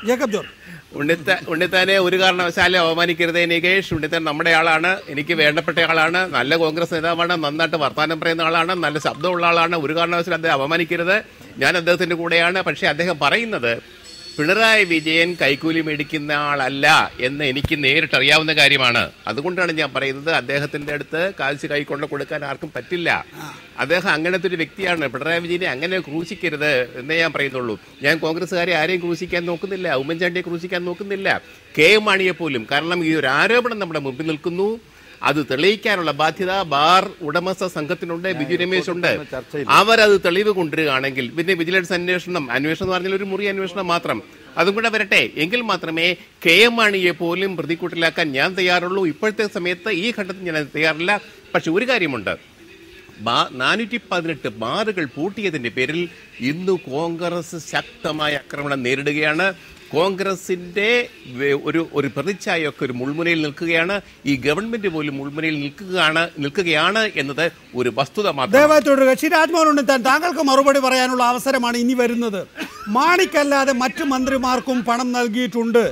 [SPEAKER 1] ജേക്കബ് ജോർജ്,
[SPEAKER 9] ഉണ്ണിത്താനെ ഒരു കാരണവശാലും അപമാനിക്കരുത് നികേഷ്. ഉണ്ണിത്താൻ നമ്മുടെ ആളാണ്, എനിക്ക് വേണ്ടപ്പെട്ട ആളാണ്, നല്ല കോൺഗ്രസ് നേതാവാണ്, നന്നായിട്ട് വർത്താനം പറയുന്ന ആളാണ്, നല്ല ശബ്ദമുള്ള ആളാണ്. ഒരു കാരണവശാലും അദ്ദേഹം അപമാനിക്കരുത്. ഞാൻ അദ്ദേഹത്തിന്റെ കൂടെയാണ്. പക്ഷെ അദ്ദേഹം പറയുന്നത് പിണറായി വിജയൻ കൈക്കൂലി മേടിക്കുന്ന ആളല്ല എന്ന് എനിക്ക് നേരിട്ടറിയാവുന്ന കാര്യമാണ്. അതുകൊണ്ടാണ് ഞാൻ പറയുന്നത് അദ്ദേഹത്തിന്റെ അടുത്ത് കാശ് കൈക്കൊണ്ട് കൊടുക്കാൻ ആർക്കും പറ്റില്ല. അദ്ദേഹം അങ്ങനത്തെ ഒരു വ്യക്തിയാണ്. പിണറായി വിജയനെ അങ്ങനെ ക്രൂശിക്കരുത് എന്നേ ഞാൻ പറയുന്നുള്ളൂ. ഞാൻ കോൺഗ്രസ്സുകാരെ ആരെയും ക്രൂശിക്കാൻ നോക്കുന്നില്ല, ഉമ്മൻചാണ്ടിയെ ക്രൂശിക്കാൻ നോക്കുന്നില്ല, കെ എം മാണിയെ പോലും. കാരണം ഈ ഒരു ആരോപണം നമ്മുടെ മുമ്പിൽ നിൽക്കുന്നു. അത് തെളിയിക്കാനുള്ള ബാധ്യത ബാർ ഉടമസ്ഥ സംഘത്തിനുണ്ട്, ബിജു രമേശ് ഉണ്ട്. അവരത് തെളിവ് കൊണ്ടുവരികയാണെങ്കിൽ പിന്നെ വിജിലൻസ് അന്വേഷണം എന്ന് പറഞ്ഞാൽ ഒരു മുറി അന്വേഷണം മാത്രം, അതും കൂടെ വരട്ടെ. എങ്കിൽ മാത്രമേ കെ എം മാണിയെ പോലും പ്രതിക്കൂട്ടിലാക്കാൻ ഞാൻ തയ്യാറുള്ളൂ. ഇപ്പോഴത്തെ സമയത്ത് ഈ ഘട്ടത്തിൽ ഞാൻ തയ്യാറില്ല. പക്ഷെ ഒരു കാര്യമുണ്ട്, 418 ബാറുകൾ പൂട്ടിയതിന്റെ പേരിൽ ഇന്ന് കോൺഗ്രസ് ശക്തമായ ആക്രമണം നേരിടുകയാണ്. കോൺഗ്രസിന്റെ ഒരു പ്രതിച്ഛായൊക്കെ ഒരു മുൾമുനയിൽ നിൽക്കുകയാണ്. ഈ ഗവൺമെന്റ് പോലും മുൾമുനയിൽ നിൽക്കുകയാണ് എന്നത് ഒരു വസ്തുത മാത്രം.
[SPEAKER 1] ദയവായി തുടരുക. ശ്രീ രാജ്മോഹൻ ഉണ്ണിത്താൻ, താങ്കൾക്ക് മറുപടി പറയാനുള്ള അവസരമാണ് ഇനി വരുന്നത്. മാണിക്കല്ലാതെ മറ്റു മന്ത്രിമാർക്കും പണം നൽകിയിട്ടുണ്ട്.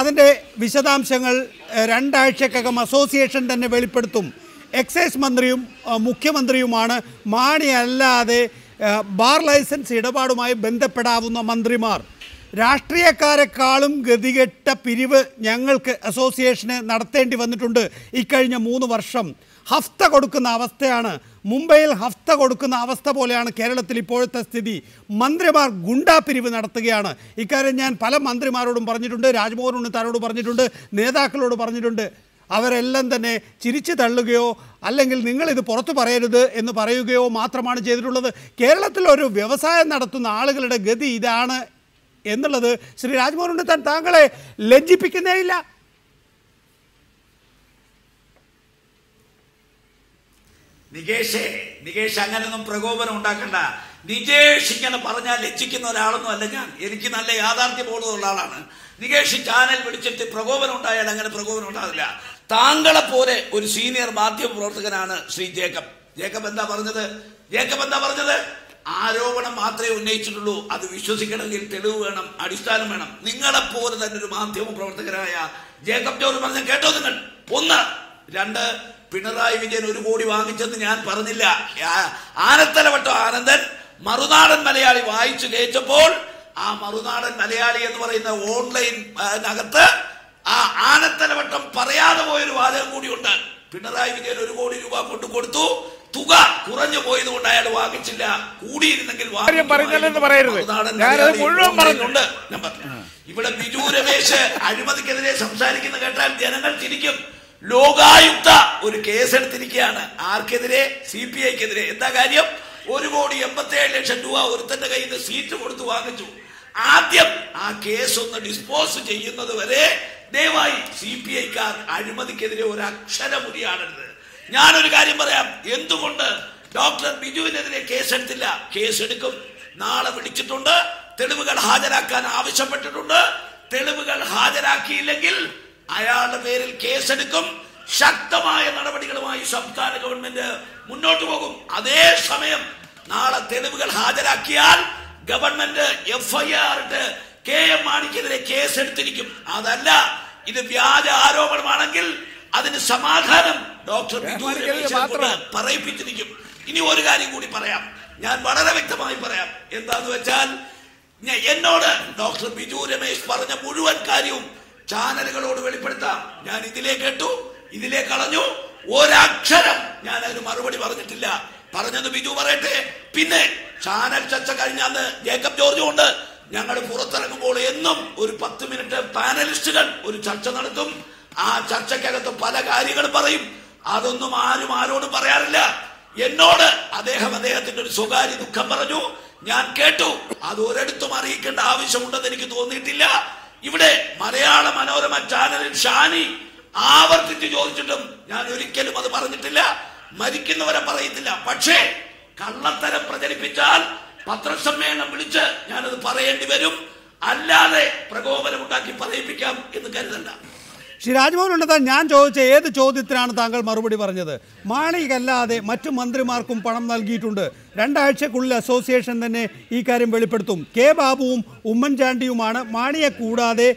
[SPEAKER 1] അതിന്റെ വിശദാംശങ്ങൾ 2 ആഴ്ചക്കകം അസോസിയേഷൻ തന്നെ വെളിപ്പെടുത്തും. എക്സൈസ് മന്ത്രിയും മുഖ്യമന്ത്രിയുമാണ് മാണി അല്ലാതെ ബാർ ലൈസൻസ് ഇടപാടുമായി ബന്ധപ്പെടാവുന്ന മന്ത്രിമാർ. രാഷ്ട്രീയക്കാരെക്കാളും ഗതികെട്ട പിരിവ് ഞങ്ങൾക്ക് അസോസിയേഷന് നടത്തേണ്ടി വന്നിട്ടുണ്ട്. ഇക്കഴിഞ്ഞ 3 വർഷം ഹഫ്ത കൊടുക്കുന്ന അവസ്ഥയാണ്. മുംബൈയിൽ ഹഫ്ത കൊടുക്കുന്ന അവസ്ഥ പോലെയാണ് കേരളത്തിൽ ഇപ്പോഴത്തെ സ്ഥിതി. മന്ത്രിമാർ ഗുണ്ടാപിരിവ് നടത്തുകയാണ്. ഇക്കാര്യം ഞാൻ പല മന്ത്രിമാരോടും പറഞ്ഞിട്ടുണ്ട്, രാജ്മോഹൻ ഉണ്ണിത്താനോട് പറഞ്ഞിട്ടുണ്ട്, നേതാക്കളോട് പറഞ്ഞിട്ടുണ്ട്. അവരെല്ലാം തന്നെ ചിരിച്ചു തള്ളുകയോ അല്ലെങ്കിൽ നിങ്ങളിത് പുറത്തു പറയരുത് എന്ന് പറയുകയോ മാത്രമാണ് ചെയ്തിട്ടുള്ളത്. കേരളത്തിൽ ഒരു വ്യവസായം നടത്തുന്ന ആളുകളുടെ ഗതി ഇതാണ് എന്നുള്ളത് ശ്രീ രാജ്മോഹൻ ഉണ്ണിത്താൻ താങ്കളെ ലജ്ജിപ്പിക്കുന്നേയില്ല.
[SPEAKER 4] നികേഷ് അങ്ങനൊന്നും പ്രകോപനം ഉണ്ടാക്കണ്ട. നികേഷ് ഇങ്ങനെ പറഞ്ഞാൽ ലജ്ജിക്കുന്ന ഒരാളൊന്നും അല്ല ഞാൻ. എനിക്ക് നല്ല യാഥാർത്ഥ്യ ബോധമുള്ള ആളാണ്. നികേഷ് ചാനൽ വിളിച്ചിട്ട് പ്രകോപനം ഉണ്ടായാൽ അങ്ങനെ പ്രകോപനം ഉണ്ടാവില്ല. താങ്കളെ പോലെ ഒരു സീനിയർ മാധ്യമ പ്രവർത്തകനാണ് ശ്രീ ജേക്കബ് എന്താ പറഞ്ഞത്? ആരോപണം മാത്രമേ ഉന്നയിച്ചിട്ടുള്ളൂ. അത് വിശ്വസിക്കണമെങ്കിൽ തെളിവ് വേണം, അടിസ്ഥാനം വേണം. നിങ്ങളെപ്പോലെ തന്നെ ഒരു മാധ്യമ പ്രവർത്തകരായ ജേക്കബ് ജോർജ് പറഞ്ഞ കേട്ടോ നിങ്ങൾ? 1. 2, പിണറായി വിജയൻ 1 കോടി വാങ്ങിച്ചെന്ന് ഞാൻ പറഞ്ഞില്ല. ആനത്തലവട്ടം ആനന്ദൻ മറുനാടൻ മലയാളി വായിച്ചു കേട്ടപ്പോൾ ആ മറുനാടൻ മലയാളി എന്ന് പറയുന്ന ഓൺലൈനകത്ത് ആ ആനത്തലവട്ടം പറയാതെ പോയൊരു വാചകം കൂടിയുണ്ട്. പിണറായി വിജയൻ 1 കോടി രൂപ കൊണ്ട് കൊടുത്തു, തുക കുറഞ്ഞു പോയത് കൊണ്ട് അയാൾ വാങ്ങിച്ചില്ല, കൂടിയിരുന്നെങ്കിൽ ഇവിടെ ബിജു രമേശ് അഴിമതിക്കെതിരെ സംസാരിക്കുന്ന കേട്ടാൽ ജനങ്ങൾ തിരിക്കും. ലോകായുക്ത ഒരു കേസെടുത്തിരിക്കുകയാണ്. ആർക്കെതിരെ? CPIക്കെതിരെ. എന്താ കാര്യം? 1,87,00,000 രൂപ ഒരുത്തന്റെ കയ്യിൽ നിന്ന് സീറ്റ് കൊടുത്ത് വാങ്ങിച്ചു. ആദ്യം ആ കേസ് ഒന്ന് ഡിസ്പോസ് ചെയ്യുന്നത് വരെ ദയവായി CPIക്കാർ അഴിമതിക്കെതിരെ ഒരു അക്ഷരമുടിയാണരുത്. ഞാനൊരു കാര്യം പറയാം. എന്തുകൊണ്ട് ഡോക്ടർ ബിജുവിനെതിരെ കേസെടുത്തില്ല? കേസെടുക്കും. നാളെ വിളിച്ചിട്ടുണ്ട്, തെളിവുകൾ ഹാജരാക്കാൻ ആവശ്യപ്പെട്ടിട്ടുണ്ട്. തെളിവുകൾ ഹാജരാക്കിയില്ലെങ്കിൽ അയാളുടെ പേരിൽ കേസെടുക്കും. ശക്തമായ നടപടികളുമായി സംസ്ഥാന ഗവൺമെന്റ് മുന്നോട്ട് പോകും. അതേസമയം നാളെ തെളിവുകൾ ഹാജരാക്കിയാൽ ഗവൺമെന്റ് FIR ഇട്ട് KM മാണിക്കെതിരെ കേസെടുത്തിരിക്കും. അതല്ല, ഇത് വ്യാജ ആരോപണമാണെങ്കിൽ അതിന് സമാധാനം ഡോക്ടർ പറയിപ്പിച്ചിരിക്കും. ഇനി ഒരു കാര്യം കൂടി പറയാം, ഞാൻ വളരെ വ്യക്തമായി പറയാം. എന്താന്ന് വെച്ചാൽ എന്നോട് ഡോക്ടർ ബിജു രമേശ് പറഞ്ഞ മുഴുവൻ കാര്യവും ചാനലുകളോട് വെളിപ്പെടുത്താം. ഞാൻ ഇതിലേ കേട്ടു, ഇതിലേ കളഞ്ഞു, ഒരക്ഷരം ഞാൻ അതിന് മറുപടി പറഞ്ഞിട്ടില്ല. പറഞ്ഞത് ബിജു പറയട്ടെ. പിന്നെ ചാനൽ ചർച്ച കഴിഞ്ഞാന്ന് ജേക്കബ് ജോർജും ഉണ്ട്. ഞങ്ങൾ പുറത്തിറങ്ങുമ്പോൾ എന്നും ഒരു 10 മിനിറ്റ് പാനലിസ്റ്റുകൾ ഒരു ചർച്ച നടത്തും. ആ ചർച്ചയ്ക്കകത്ത് പല കാര്യങ്ങളും പറയും. അതൊന്നും ആരും ആരോടും പറയാറില്ല. എന്നോട് അദ്ദേഹത്തിന്റെ ഒരു സ്വകാര്യ ദുഃഖം പറഞ്ഞു, ഞാൻ കേട്ടു. അത് ഒരിടത്തും അറിയിക്കേണ്ട ആവശ്യമുണ്ടെന്ന് എനിക്ക് തോന്നിയിട്ടില്ല. ഇവിടെ മലയാള മനോരമ ചാനലിൽ ഷാനി ആവർത്തിച്ച് ചോദിച്ചിട്ടും ഞാൻ ഒരിക്കലും അത് പറഞ്ഞിട്ടില്ല. മരിക്കുന്നവരെ പറയത്തില്ല. പക്ഷേ കള്ളത്തരം പ്രചരിപ്പിച്ചാൽ പത്രസമ്മേളനം വിളിച്ച് ഞാനത് പറയേണ്ടി വരും. അല്ലാതെ പ്രകോപനമുണ്ടാക്കി പറയിപ്പിക്കാം എന്ന് കരുതണ്ട.
[SPEAKER 1] ശ്രീ രാജ്മോഹൻ ഉണ്ണിത്താൻ, ഞാൻ ചോദിച്ച ഏത് ചോദ്യത്തിനാണ് താങ്കൾ മറുപടി പറഞ്ഞത്? മാണിക്കല്ലാതെ മറ്റു മന്ത്രിമാർക്കും പണം നൽകിയിട്ടുണ്ട്. 2 ആഴ്ചക്കുള്ളിൽ അസോസിയേഷൻ തന്നെ ഈ കാര്യം വെളിപ്പെടുത്തും. കെ ബാബുവും ഉമ്മൻചാണ്ടിയുമാണ് മാണിയെ കൂടാതെ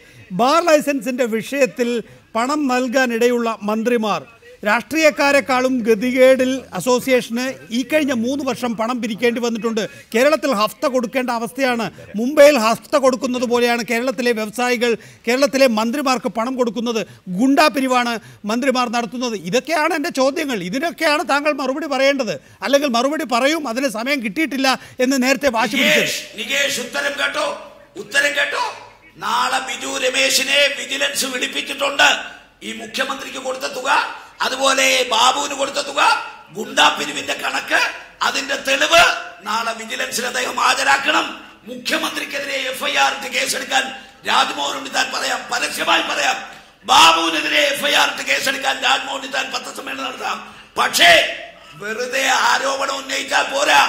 [SPEAKER 1] ബാർ ലൈസൻസിൻ്റെ വിഷയത്തിൽ പണം നൽകാനിടയുള്ള മന്ത്രിമാർ. രാഷ്ട്രീയക്കാരെക്കാളും ഗതികേടിൽ അസോസിയേഷന് ഈ കഴിഞ്ഞ 3 വർഷം പണം പിരിക്കേണ്ടി വന്നിട്ടുണ്ട്. കേരളത്തിൽ ഹഫ്ത കൊടുക്കേണ്ട അവസ്ഥയാണ്. മുംബൈയിൽ ഹഫ്ത കൊടുക്കുന്നത് പോലെയാണ് കേരളത്തിലെ വ്യവസായികൾ, കേരളത്തിലെ മന്ത്രിമാർക്ക് പണം കൊടുക്കുന്നത്. ഗുണ്ടാ പിരിവാണ് മന്ത്രിമാർ നടത്തുന്നത്. ഇതൊക്കെയാണ് എൻ്റെ ചോദ്യങ്ങൾ. ഇതിനൊക്കെയാണ് താങ്കൾ മറുപടി പറയേണ്ടത്. അല്ലെങ്കിൽ മറുപടി പറയും, അതിന് സമയം കിട്ടിയിട്ടില്ല എന്ന് നേരത്തെ വാശി പിടിച്ചത്.
[SPEAKER 4] ഉത്തരം കേട്ടോ. നാളെ ബിജു രമേശിനെ വിജിലൻസ് വിളിപ്പിച്ചിട്ടുണ്ട്. ഈ മുഖ്യമന്ത്രിക്ക് കൊടുത്ത തുക, അതുപോലെ ബാബുവിന് കൊടുത്ത തുക, ഗുണ്ടാ പിരിവിന്റെ കണക്ക്, അതിന്റെ തെളിവ് നാളെ വിജിലൻസിൽ അദ്ദേഹം ഹാജരാക്കണം. മുഖ്യമന്ത്രിക്കെതിരെ FIR കേസെടുക്കാൻ രാജ്മോഹൻ ഉണ്ണിത്താൻ പറയാം, പരസ്യമായി പറയാം. ബാബുവിനെതിരെ FIR കേസെടുക്കാൻ രാജ്മോഹൻ ഉണ്ണിത്താൻ പത്രസമ്മേളനം നടത്താം. പക്ഷേ വെറുതെ ആരോപണം ഉന്നയിച്ചാൽ പോരാ.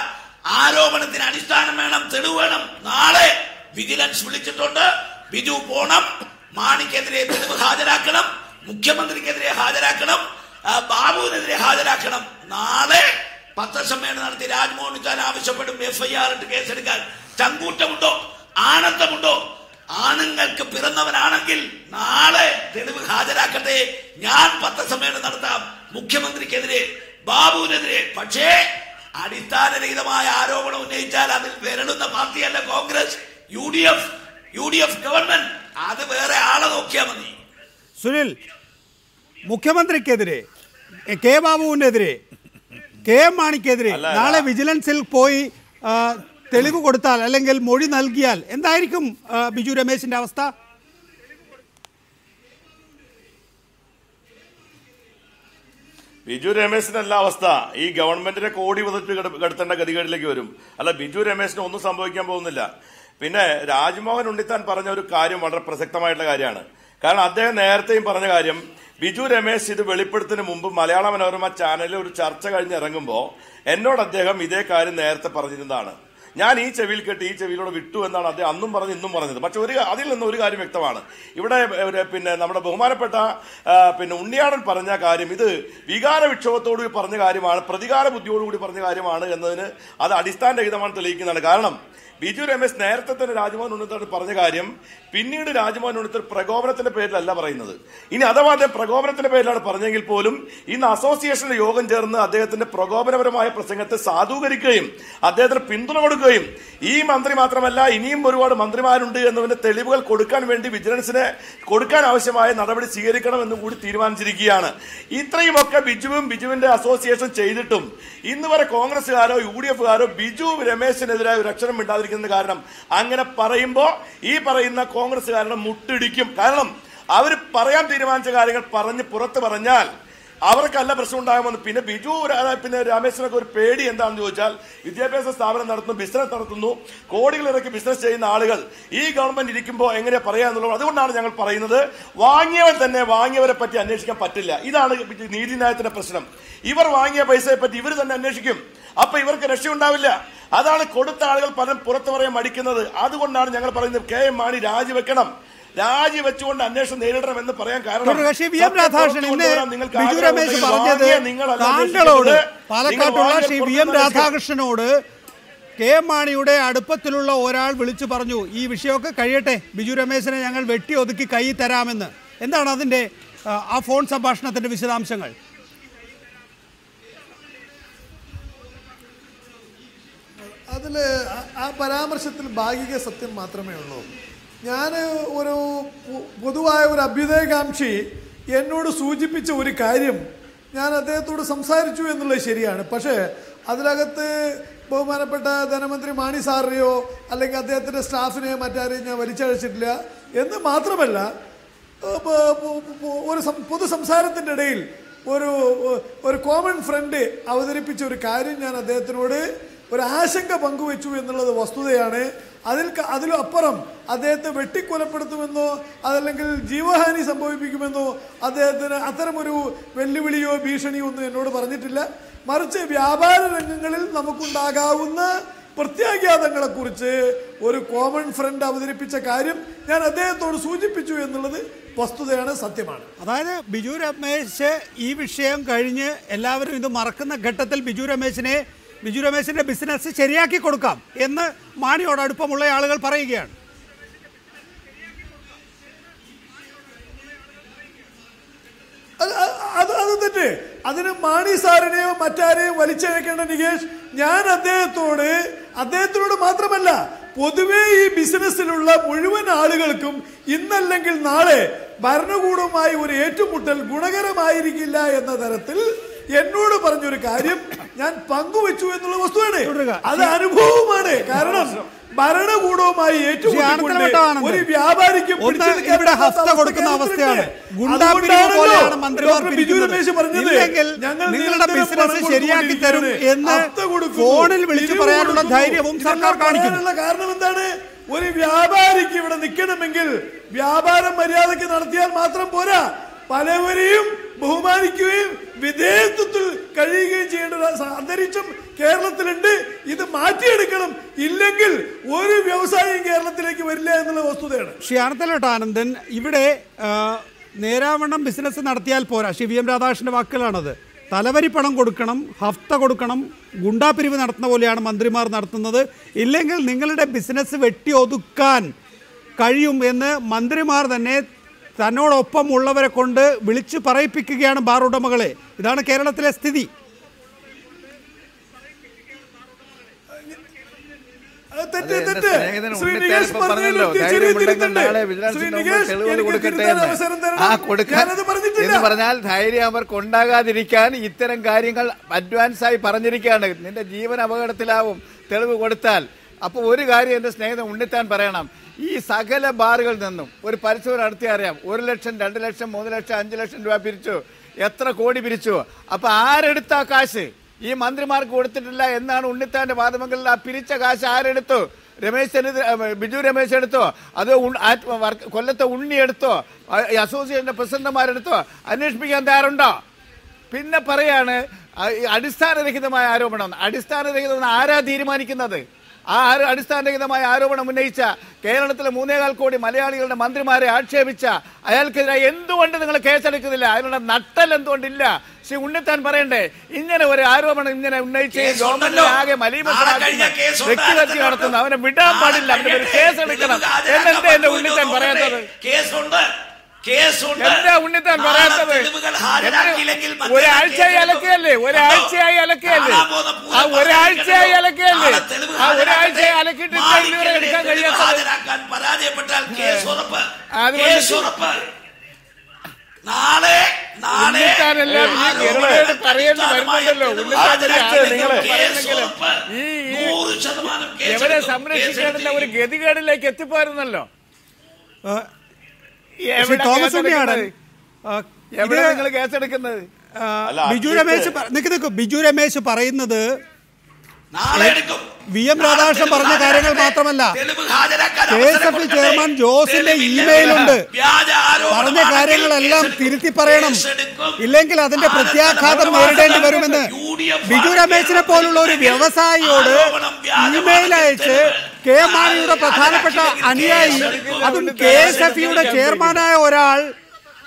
[SPEAKER 4] ആരോപണത്തിന് അടിസ്ഥാനം വേണം, തെളിവ് വേണം. നാളെ വിജിലൻസ് വിളിച്ചിട്ടുണ്ട്. ബിജു പോണം, മാണിക്കെതിരെ തെളിവ് ഹാജരാക്കണം, മുഖ്യമന്ത്രിക്കെതിരെ ഹാജരാക്കണം, ബാബുവിനെതിരെ ഹാജരാക്കണം. നാളെ പത്രസമ്മേളനം നടത്തി രാജ്മോഹൻ ഉണ്ണിത്താൻ ആവശ്യപ്പെടും FIR കേസെടുക്കാൻ. ചങ്കൂറ്റമുണ്ടോ? ആനന്ദമുണ്ടോ? ആണുങ്ങൾക്ക് പിറന്നവനാണെങ്കിൽ നാളെ തെളിവ് ഹാജരാക്കട്ടെ. ഞാൻ പത്രസമ്മേളനം നടത്താം, മുഖ്യമന്ത്രിക്കെതിരെ, ബാബുവിനെതിരെ. പക്ഷേ അടിസ്ഥാനരഹിതമായ ആരോപണം ഉന്നയിച്ചാൽ അതിൽ വിരളുന്ന പാർട്ടിയല്ല കോൺഗ്രസ്, UDF ഗവൺമെന്റ്. അത് വേറെ ആളെ നോക്കിയാൽ മതി.
[SPEAKER 1] സുനിൽ, മുഖ്യമന്ത്രിക്കെതിരെ, കെ ബാബുവിനെതിരെ, കെ എം മാണിക്കെതിരെ നാളെ വിജിലൻസിൽ പോയി തെളിവ് കൊടുത്താൽ അല്ലെങ്കിൽ മൊഴി നൽകിയാൽ എന്തായിരിക്കും ബിജു രമേശിന്റെ അവസ്ഥ?
[SPEAKER 7] ബിജു രമേശിനല്ല അവസ്ഥ. ഈ ഗവൺമെന്റിനെ കോടി വന്നിട്ട് കടത്തേണ്ട ഗതികേടിലേക്ക് വരും. അല്ല, ബിജു രമേശിന് ഒന്നും സംഭവിക്കാൻ പോകുന്നില്ല. പിന്നെ രാജ്മോഹൻ ഉണ്ണിത്താൻ പറഞ്ഞ ഒരു കാര്യം വളരെ പ്രസക്തമായിട്ടുള്ള കാര്യമാണ്. കാരണം അദ്ദേഹം നേരത്തെയും പറഞ്ഞ കാര്യം, ബിജു രമേശ് ഇത് വെളിപ്പെടുത്തുന്നതിന് മുമ്പ് മലയാള മനോരമ ചാനലിൽ ഒരു ചർച്ച കഴിഞ്ഞ് ഇറങ്ങുമ്പോൾ എന്നോട് അദ്ദേഹം ഇതേ കാര്യം നേരത്തെ പറഞ്ഞിരുന്നതാണ്. ഞാൻ ഈ ചെവിയിൽ കേട്ട് ഈ ചെവിയിലൂടെ വിട്ടു എന്നാണ് അദ്ദേഹം അന്നും പറഞ്ഞ് ഇന്നും പറഞ്ഞത്. പക്ഷെ അതിൽ നിന്ന് ഒരു കാര്യം വ്യക്തമാണ്. ഇവിടെ പിന്നെ നമ്മുടെ ബഹുമാനപ്പെട്ട ഉണ്ണിയാടൻ പറഞ്ഞ കാര്യം ഇത് വികാര വിക്ഷോഭത്തോടുകൂടി പറഞ്ഞ കാര്യമാണ്, പ്രതികാര ബുദ്ധിയോടുകൂടി പറഞ്ഞ കാര്യമാണ് എന്നതിന് അത് അടിസ്ഥാനരഹിതമാണ് തെളിയിക്കുന്നതാണ്. കാരണം ബിജു രമേശ് നേരത്തെ തന്നെ രാജ്മോഹൻ ഉണ്ണിത്താൻ പറഞ്ഞ കാര്യം പിന്നീട് രാജ്മോഹൻ ഉണ്ണിത്താൻ പ്രകോപനത്തിന്റെ പേരിലല്ല പറയുന്നത്. ഇനി അഥവാ അദ്ദേഹം പ്രകോപനത്തിന്റെ പേരിലാണ് പറഞ്ഞെങ്കിൽ പോലും ഇന്ന് അസോസിയേഷന്റെ യോഗം ചേർന്ന് അദ്ദേഹത്തിന്റെ പ്രകോപനപരമായ പ്രസംഗത്തെ സാധൂകരിക്കുകയും അദ്ദേഹത്തിന് പിന്തുണ കൊടുക്കുകയും ഈ മന്ത്രി മാത്രമല്ല ഇനിയും ഒരുപാട് മന്ത്രിമാരുണ്ട് എന്നതിന്റെ തെളിവുകൾ കൊടുക്കാൻ വേണ്ടി വിജിലൻസിന് കൊടുക്കാൻ ആവശ്യമായ നടപടി സ്വീകരിക്കണമെന്നും കൂടി തീരുമാനിച്ചിരിക്കുകയാണ്. ഇത്രയുമൊക്കെ ബിജുവിന്റെ അസോസിയേഷൻ ചെയ്തിട്ടും ഇന്ന് വരെ കോൺഗ്രസുകാരോ UDFകാരോ ബിജു രമേശിനെതിരായ ഒരു അക്ഷരം മിണ്ടാതിരിക്കുന്നത് കാരണം അങ്ങനെ പറയുമ്പോൾ ഈ പറയുന്ന കോൺഗ്രസുകാരുടെ മുട്ടിടിക്കും. കാരണം അവർ പറയാൻ തീരുമാനിച്ച കാര്യങ്ങൾ പറഞ്ഞ് പുറത്ത് പറഞ്ഞാൽ അവർക്കല്ല പ്രശ്നം ഉണ്ടാകുമെന്ന്. പിന്നെ രമേശിനൊക്കെ ഒരു പേടി എന്താണെന്ന് ചോദിച്ചാൽ, വിദ്യാഭ്യാസ സ്ഥാപനം നടത്തുന്നു, ബിസിനസ് നടത്തുന്നു, കോടികൾ ഇറക്കി ബിസിനസ് ചെയ്യുന്ന ആളുകൾ ഈ ഗവൺമെന്റ് ഇരിക്കുമ്പോൾ എങ്ങനെ പറയാന്നുള്ളത്. അതുകൊണ്ടാണ് ഞങ്ങൾ പറയുന്നത്, വാങ്ങിയവൻ തന്നെ വാങ്ങിയവരെ പറ്റി അന്വേഷിക്കാൻ പറ്റില്ല. ഇതാണ് നീതിന്യായത്തിന്റെ പ്രശ്നം. ഇവർ വാങ്ങിയ പൈസയെ പറ്റി ഇവർ തന്നെ അന്വേഷിക്കും. അപ്പൊ ഇവർക്ക് രക്ഷയുണ്ടാവില്ല. അതാണ് കൊടുത്ത ആളുകൾ പലരും പുറത്തു പറയാൻ മടിക്കുന്നത്. അതുകൊണ്ടാണ് ഞങ്ങൾ പറയുന്നത് കെ എം മാണി രാജിവെക്കണം, രാജിവെച്ചുകൊണ്ട് അന്വേഷണം നേരിടണമെന്ന് പറയാൻ കാരണം
[SPEAKER 1] പാലക്കാട്ടുള്ള ശ്രീ VM രാധാകൃഷ്ണനോട് കെ എം മാണിയുടെ അടുപ്പത്തിലുള്ള ഒരാൾ വിളിച്ചു പറഞ്ഞു ഈ വിഷയമൊക്കെ കഴിയട്ടെ, ബിജു രമേശിനെ ഞങ്ങൾ വെട്ടി ഒതുക്കി കൈ തരാമെന്ന്. എന്താണ് അതിന്റെ ആ ഫോൺ സംഭാഷണത്തിന്റെ വിശദാംശങ്ങൾ?
[SPEAKER 6] അതിൽ ആ പരാമർശത്തിൽ ഭാഗിക സത്യം മാത്രമേ ഉള്ളൂ. ഞാൻ ഒരു പൊതുവായ ഒരു അഭ്യുദയകാംക്ഷി എന്നോട് സൂചിപ്പിച്ച ഒരു കാര്യം ഞാൻ അദ്ദേഹത്തോട് സംസാരിച്ചു എന്നുള്ളത് ശരിയാണ്. പക്ഷേ അതിനകത്ത് ബഹുമാനപ്പെട്ട ധനമന്ത്രി മാണി സാറിനെയോ അല്ലെങ്കിൽ അദ്ദേഹത്തിൻ്റെ സ്റ്റാഫിനെയോ മറ്റാരെയും ഞാൻ വലിച്ചഴച്ചിട്ടില്ല എന്ന് മാത്രമല്ല, ഒരു പൊതു സംസാരത്തിൻ്റെ ഇടയിൽ ഒരു കോമൺ ഫ്രണ്ട് അവതരിപ്പിച്ച ഒരു കാര്യം ഞാൻ അദ്ദേഹത്തിനോട് ഒരു ആശങ്ക പങ്കുവെച്ചു എന്നുള്ളത് വസ്തുതയാണ്. അതിലപ്പുറം അദ്ദേഹത്തെ വെട്ടിക്കൊലപ്പെടുത്തുമെന്നോ അതല്ലെങ്കിൽ ജീവഹാനി സംഭവിപ്പിക്കുമെന്നോ അദ്ദേഹത്തിന് അത്തരമൊരു വെല്ലുവിളിയോ ഭീഷണിയോ ഒന്നും എന്നോട് പറഞ്ഞിട്ടില്ല. മറിച്ച് വ്യാപാര രംഗങ്ങളിൽ നമുക്കുണ്ടാകാവുന്ന പ്രത്യാഘാതങ്ങളെക്കുറിച്ച് ഒരു കോമൺ ഫ്രണ്ട് അവതരിപ്പിച്ച കാര്യം ഞാൻ അദ്ദേഹത്തോട് സൂചിപ്പിച്ചു എന്നുള്ളത് വസ്തുതയാണ്, സത്യമാണ്.
[SPEAKER 1] അതായത് ബിജു രമേശ് ഈ വിഷയം കഴിഞ്ഞ് എല്ലാവരും ഇത് മറക്കുന്ന ഘട്ടത്തിൽ ബിജു രമേശിന്റെ ബിസിനസ് ശരിയാക്കി കൊടുക്കാം എന്ന് മാണിയോട് അടുപ്പമുള്ള ആളുകൾ പറയുകയാണ്.
[SPEAKER 6] അത് തെറ്റ്. അതിന് മാണി സാറിനെയോ മറ്റാരെയോ വലിച്ചഴക്കേണ്ട നികേഷ്. ഞാൻ അദ്ദേഹത്തോട് മാത്രമല്ല പൊതുവെ ഈ ബിസിനസ്സിലുള്ള മുഴുവൻ ആളുകൾക്കും ഇന്നല്ലെങ്കിൽ നാളെ ഭരണകൂടവുമായി ഒരു ഏറ്റുമുട്ടൽ ഗുണകരമായിരിക്കില്ല എന്ന തരത്തിൽ എന്നോട് പറഞ്ഞൊരു കാര്യം ഞാൻ പങ്കുവെച്ചു എന്നുള്ള വസ്തുവാണ്. അത് അനുഭവമാണ്. കാരണം ഭരണകൂടവുമായി ഏറ്റുമുട്ടിക്കൊണ്ട് ഒരു വ്യാപാരിക്ക്
[SPEAKER 1] ഇവിടെ ഹഫ്ത കൊടുക്കുന്ന അവസ്ഥയാണ്.
[SPEAKER 6] ബിജു രമേശ് പറഞ്ഞത്
[SPEAKER 1] നിങ്ങളുടെ ബിസിനസ് ശരിയാക്കി തരും എന്ന് ഫോണിൽ വിളിച്ചു പറയാനുള്ള ധൈര്യവും സർക്കാർ കാണിക്കുന്നുള്ള
[SPEAKER 6] കാരണം എന്താണ്? ഒരു വ്യാപാരിക്ക് ഇവിടെ നിൽക്കണമെങ്കിൽ വ്യാപാരം മര്യാദയ്ക്ക് നടത്തിയാൽ മാത്രം പോരാ, പലവരെയും ബഹുമാനിക്കുകയും വിധേയത്വത്തിൽ കഴിയുകയും ചെയ്യേണ്ട അന്തരീക്ഷം കേരളത്തിലുണ്ട്. ഇത് മാറ്റിയെടുക്കണം. ഇല്ലെങ്കിൽ ഒരു വ്യവസായം കേരളത്തിലേക്ക് വരില്ല എന്നുള്ള വസ്തുതയാണ്.
[SPEAKER 1] ശ്രീ ആനന്ദൻ, ഇവിടെ നേരാവണ്ണം ബിസിനസ് നടത്തിയാൽ പോരാ. ശ്രീ വി എം രാധാകൃഷ്ണന്റെ വാക്കുകളാണത്. തലവരി പണം കൊടുക്കണം, ഹഫ്ത കൊടുക്കണം, ഗുണ്ടാപിരിവ് നടത്തുന്ന പോലെയാണ് മന്ത്രിമാർ നടത്തുന്നത്. ഇല്ലെങ്കിൽ നിങ്ങളുടെ ബിസിനസ് വെട്ടി ഒതുക്കാൻ കഴിയും എന്ന് മന്ത്രിമാർ തന്നെ തന്നോടൊപ്പം ഉള്ളവരെ കൊണ്ട് വിളിച്ചു പറയിപ്പിക്കുകയാണ് ബാർ ഉടമകളെ. ഇതാണ് കേരളത്തിലെ സ്ഥിതി.
[SPEAKER 5] എന്ന് പറഞ്ഞാൽ ധൈര്യം അവർക്ക് ഉണ്ടാകാതിരിക്കാൻ ഇത്തരം കാര്യങ്ങൾ അഡ്വാൻസായി പറഞ്ഞിരിക്കുകയാണ്. നിന്റെ ജീവൻ അപകടത്തിലാവും തെളിവ് കൊടുത്താൽ. അപ്പൊ ഒരു കാര്യം എന്റെ സ്നേഹിതൻ ഉണ്ണിത്താൻ പറയണം. ഈ സകല ബാറുകളിൽ നിന്നും ഒരു പരിശോധന നടത്തി അറിയാം. 1 ലക്ഷം, 2 ലക്ഷം, 3 ലക്ഷം, 5 ലക്ഷം രൂപ പിരിച്ചു. എത്ര കോടി പിരിച്ചു? അപ്പൊ ആരെടുത്ത കാശ്? ഈ മന്ത്രിമാർക്ക് കൊടുത്തിട്ടില്ല എന്നാണ് ഉണ്ണിത്താന്റെ വാദമെങ്കിൽ. ആ പിരിച്ച കാശ് ആരെടുത്തു? ബിജു രമേശ് എടുത്തോ? അത് കൊല്ലത്തെ ഉണ്ണി എടുത്തോ? അസോസിയേഷന്റെ പ്രസിഡന്റുമാരെടുത്തോ? അന്വേഷിപ്പിക്കാൻ തയ്യാറുണ്ടോ? പിന്നെ പറയാണ് അടിസ്ഥാനരഹിതമായ ആരോപണം. അടിസ്ഥാനരഹിതം ആരാ തീരുമാനിക്കുന്നത്? ആ അടിസ്ഥാനരഹിതമായ ആരോപണം ഉന്നയിച്ച കേരളത്തിലെ 3.25 കോടി മലയാളികളുടെ മന്ത്രിമാരെ ആക്ഷേപിച്ച അയാൾക്കെതിരെ എന്തുകൊണ്ട് നിങ്ങൾ കേസെടുക്കുന്നില്ല? അതിനുള്ള നട്ടൽ എന്തുകൊണ്ടില്ല? ശ്രീ ഉണ്ണിത്താൻ പറയണ്ടേ? ഇങ്ങനെ ഒരു ആരോപണം ഇങ്ങനെ ഉന്നയിച്ച് ഗവൺമെന്റ് ആകെ വ്യക്തിഹത്യ നടത്തുന്നു. അവനെ വിടാൻ പാടില്ല, അവന്റെ ഒരു കേസെടുക്കണം എന്നെന്താ എന്റെ ഉണ്ണിത്താൻ പറയാത്തത്? എന്താ ഉണ്ണിത്താൻ പറയാത്തത്? ഒരാഴ്ചയായി അലക്കുകയല്ലേ? ആ ഒരാഴ്ചയായി അലക്കിയിട്ട് എടുക്കാൻ കഴിയാത്തത്. എവരെ സംരക്ഷിക്കാനുള്ള ഒരു ഗതികേടിലേക്ക് എത്തിപ്പോയിരുന്നല്ലോ.
[SPEAKER 1] ബിജു രമേശ് പറയുന്നത് വി എം രാധാകൃഷ്ണൻ പറഞ്ഞ കാര്യങ്ങൾ മാത്രമല്ല, KSF ചെയർമാൻ ജോസിന്റെ ഇമെയിലുണ്ട്. പറഞ്ഞ കാര്യങ്ങളെല്ലാം തിരുത്തി പറയണം, ഇല്ലെങ്കിൽ അതിന്റെ പ്രത്യാഘാതം നേരിടേണ്ടി വരുമെന്ന് ബിജു രമേശിനെ പോലുള്ള ഒരു വ്യവസായിയോട് ഇമെയിൽ അയച്ച് കെ മാണിയുടെ പ്രധാനപ്പെട്ട അനുയായി, അതും KSF ചെയർമാനായ ഒരാൾ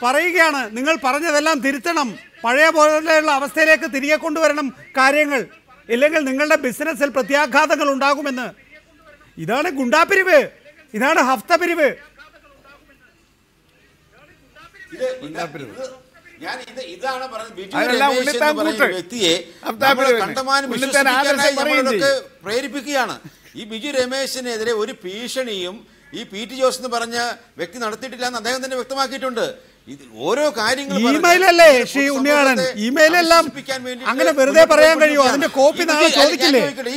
[SPEAKER 1] പറയുകയാണ്, നിങ്ങൾ പറഞ്ഞതെല്ലാം തിരുത്തണം, പഴയ പോലെയുള്ള അവസ്ഥയിലേക്ക് തിരികെ കൊണ്ടുവരണം കാര്യങ്ങൾ, ഇല്ലെങ്കിൽ നിങ്ങളുടെ ബിസിനസ്സിൽ പ്രത്യാഘാതങ്ങൾ ഉണ്ടാകുമെന്ന്. ഇതാണ് ഗുണ്ടാപിരിവ്, ഇതാണ് ഹഫ്ത പിരിവ്.
[SPEAKER 8] ഇതാണ് വ്യക്തിയെ പ്രേരിപ്പിക്കുകയാണ്. ഈ ബിജു രമേശിനെതിരെ ഒരു ഭീഷണിയും ഈ PT ജോസ് എന്ന് പറഞ്ഞ വ്യക്തി നടത്തിയിട്ടില്ല എന്ന് അദ്ദേഹം തന്നെ വ്യക്തമാക്കിയിട്ടുണ്ട്. ഓരോ കാര്യങ്ങളും
[SPEAKER 1] ഇമെയിലല്ലേ ശ്രീ ഉണ്ണിയാളൻ, ഇമെയിലെല്ലാം അങ്ങനെ വെറുതെ പറയാൻ കഴിയുമോ? അതിന്റെ കോപ്പി നാളെ ചോദിക്കില്ലേ?
[SPEAKER 8] ഈ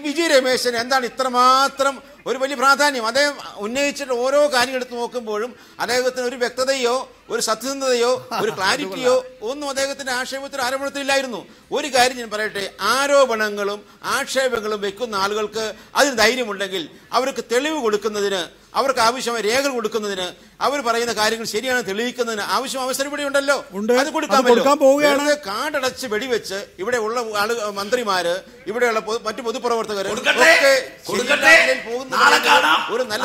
[SPEAKER 8] ബിജു രമേശിന് എന്താണ് ഇത്രമാത്രം ഒരു വലിയ പ്രാധാന്യം. അദ്ദേഹം ഉന്നയിച്ചിട്ട് ഓരോ കാര്യം എടുത്ത് നോക്കുമ്പോഴും അദ്ദേഹത്തിന് ഒരു വ്യക്തതയോ ഒരു സത്യസന്ധതയോ ഒരു ക്ലാരിറ്റിയോ ഒന്നും അദ്ദേഹത്തിന്റെ ആക്ഷേപത്തിൽ ആരോപണത്തിലില്ലായിരുന്നു. ഒരു കാര്യം ഞാൻ പറയട്ടെ, ആരോപണങ്ങളും ആക്ഷേപങ്ങളും വെക്കുന്ന ആളുകൾക്ക് അതിന് ധൈര്യമുണ്ടെങ്കിൽ അവർക്ക് തെളിവ് കൊടുക്കുന്നതിന്, അവർക്ക് ആവശ്യമായ രേഖകൾ കൊടുക്കുന്നതിന്, അവർ പറയുന്ന കാര്യങ്ങൾ ശരിയാണ് തെളിയിക്കുന്നതിന് ആവശ്യം അവസരം ഇവിടെ ഉണ്ടല്ലോ, അത് കൊടുക്കാൻ കാടടച്ച് വെടിവെച്ച് ഇവിടെ ഉള്ള മന്ത്രിമാര്, ഇവിടെയുള്ള മറ്റു പൊതുപ്രവർത്തകര് ഒരു നല്ല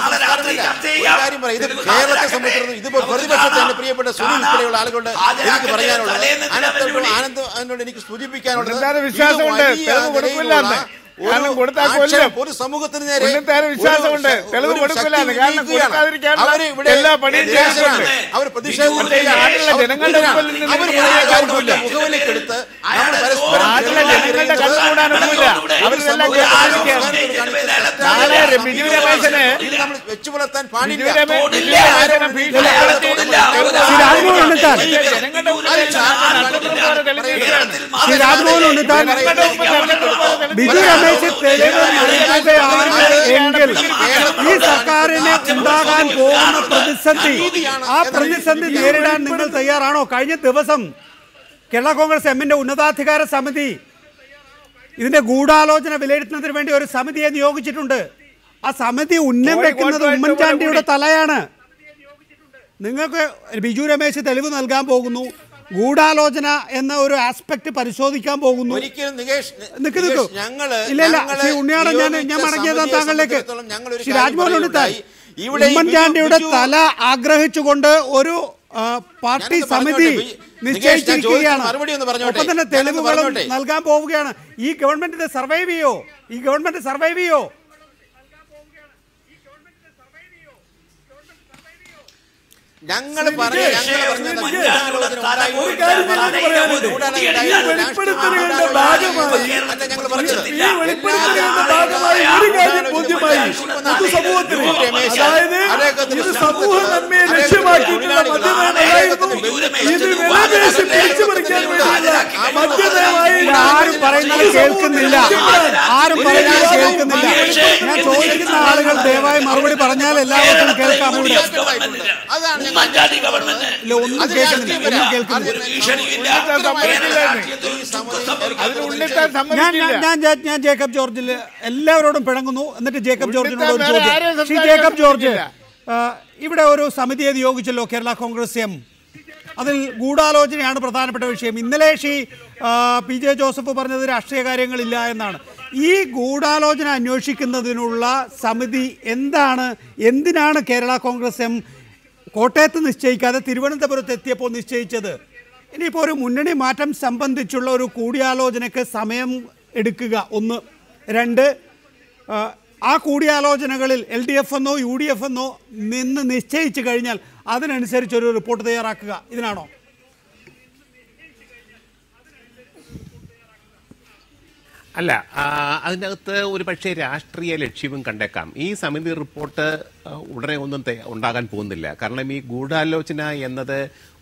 [SPEAKER 8] കാര്യം പറയാം. ഇത് കേരളത്തെ സംബന്ധിച്ചിടത്തോളം ഇത് പ്രതിപക്ഷത്തിന്റെ പ്രിയപ്പെട്ട സുനിൽ ഉൾപ്പെടെയുള്ള ആളുകളുടെ എനിക്ക് പറയാനുള്ളത്, ആനന്ദ് എനിക്ക് സൂചിപ്പിക്കാനുള്ളത്, ഒരു സമൂഹത്തിന് നേരെ
[SPEAKER 5] വിശ്വാസമുണ്ട്, തെളിവ് കൊടുക്കില്ല.
[SPEAKER 8] അവർ മുഖവിലേക്കെടുത്ത് വെച്ചു പുലർത്താൻ പാടില്ല.
[SPEAKER 1] എങ്കിൽ ഈ സർക്കാരിന് ഉണ്ടാകാൻ പോകുന്ന പ്രതിസന്ധി, ആ പ്രതിസന്ധി നേരിടാൻ നിങ്ങൾ തയ്യാറാണോ? കഴിഞ്ഞ ദിവസം കേരള കോൺഗ്രസ് എമ്മിന്റെ ഉന്നതാധികാര സമിതി ഇതിന്റെ ഗൂഢാലോചന വിലയിരുത്തുന്നതിന് വേണ്ടി ഒരു സമിതിയെ നിയോഗിച്ചിട്ടുണ്ട്. ആ സമിതി ഉന്നം വെക്കുന്നത് ഉമ്മൻചാണ്ടിയുടെ തലയാണ്. നിങ്ങൾക്ക് ബിജു രമേശ് തെളിവ് നൽകാൻ പോകുന്നു, ഗൂഢാലോചന എന്ന ഒരു ആസ്പെക്ട് പരിശോധിക്കാൻ പോകുന്നു. ഉണ്ണിയാടൻ, ഞാൻ മടങ്ങിയതാണ് താങ്കളിലേക്ക്. ശ്രീ രാജ്മോഹൻ ഉണ്ണിത്താൻ, ഉമ്മൻചാണ്ടിയുടെ തല ആഗ്രഹിച്ചുകൊണ്ട് ഒരു പാർട്ടി സമിതി നിശ്ചയിച്ചിരിക്കുകയാണ്. ഒപ്പം തന്നെ തെളിവുകളും നൽകാൻ പോവുകയാണ്. ഈ ഗവൺമെന്റിനെ സർവൈവ് ചെയ്യോ? ഈ ഗവൺമെന്റ് സർവൈവ് ചെയ്യോ?
[SPEAKER 8] ഞങ്ങൾ
[SPEAKER 6] വെളിപ്പെടുത്തലുകളുടെ ഭാഗമായി ഒരു കാര്യം ബോധ്യമായി പൊതുസമൂഹത്തിന്, അതായത് ഇത് സമൂഹ നന്മയെ ലക്ഷ്യമാക്കിയിട്ടുള്ള മദ്യനയമായിരുന്നു. ഇത് വിലപേശി പിടിച്ചു പറിക്കാൻ വേണ്ടിയുള്ള മദ്യനയമായി
[SPEAKER 1] ആരും പറയുന്നത് കേൾക്കുന്നില്ല, ആരും പറയുന്നത് കേൾക്കുന്നില്ല. ഞാൻ ചോദിക്കുന്ന ആളുകൾ ദയവായി മറുപടി പറഞ്ഞാൽ എല്ലാവർക്കും കേൾക്കാം. ഞാൻ ജേക്കബ് ജോർജിൽ എല്ലാവരോടും പിണങ്ങുന്നു. എന്നിട്ട് ജേക്കബ് ജോർജിനോട് ഒരു ചോദ്യം. ശ്രീ ജേക്കബ് ജോർജ്, ഇവിടെ ഒരു സമിതിയെ നിയോഗിച്ചല്ലോ കേരള കോൺഗ്രസ് എം. അതിൽ ഗൂഢാലോചനയാണ് പ്രധാനപ്പെട്ട വിഷയം. ഇന്നലെ ശ്രീ പി ജെ ജോസഫ് പറഞ്ഞത് രാഷ്ട്രീയ കാര്യങ്ങളില്ല എന്നാണ്. ഈ ഗൂഢാലോചന അന്വേഷിക്കുന്നതിനുള്ള സമിതി എന്തിനാണ് കേരള കോൺഗ്രസ് എം കോട്ടയത്ത് നിശ്ചയിക്കാതെ തിരുവനന്തപുരത്ത് എത്തിയപ്പോൾ നിശ്ചയിച്ചത്? ഇനിയിപ്പോൾ ഒരു മുന്നണി മാറ്റം സംബന്ധിച്ചുള്ള ഒരു കൂടിയാലോചനയ്ക്ക് സമയം എടുക്കുക, ഒന്ന്. രണ്ട്, ആ കൂടിയാലോചനകളിൽ LDF എന്നോ UDF എന്നോ നിന്ന് നിശ്ചയിച്ചു കഴിഞ്ഞാൽ അതിനനുസരിച്ചൊരു റിപ്പോർട്ട് തയ്യാറാക്കുക, ഇതിനാണോ?
[SPEAKER 9] അല്ല, അതിനകത്ത് ഒരു പക്ഷേ രാഷ്ട്രീയ ലക്ഷ്യവും കണ്ടേക്കാം. ഈ സമിതി റിപ്പോർട്ട് ഉടനെ ഒന്നും ഉണ്ടാകാൻ പോകുന്നില്ല. കാരണം ഈ ഗൂഢാലോചന എന്നത്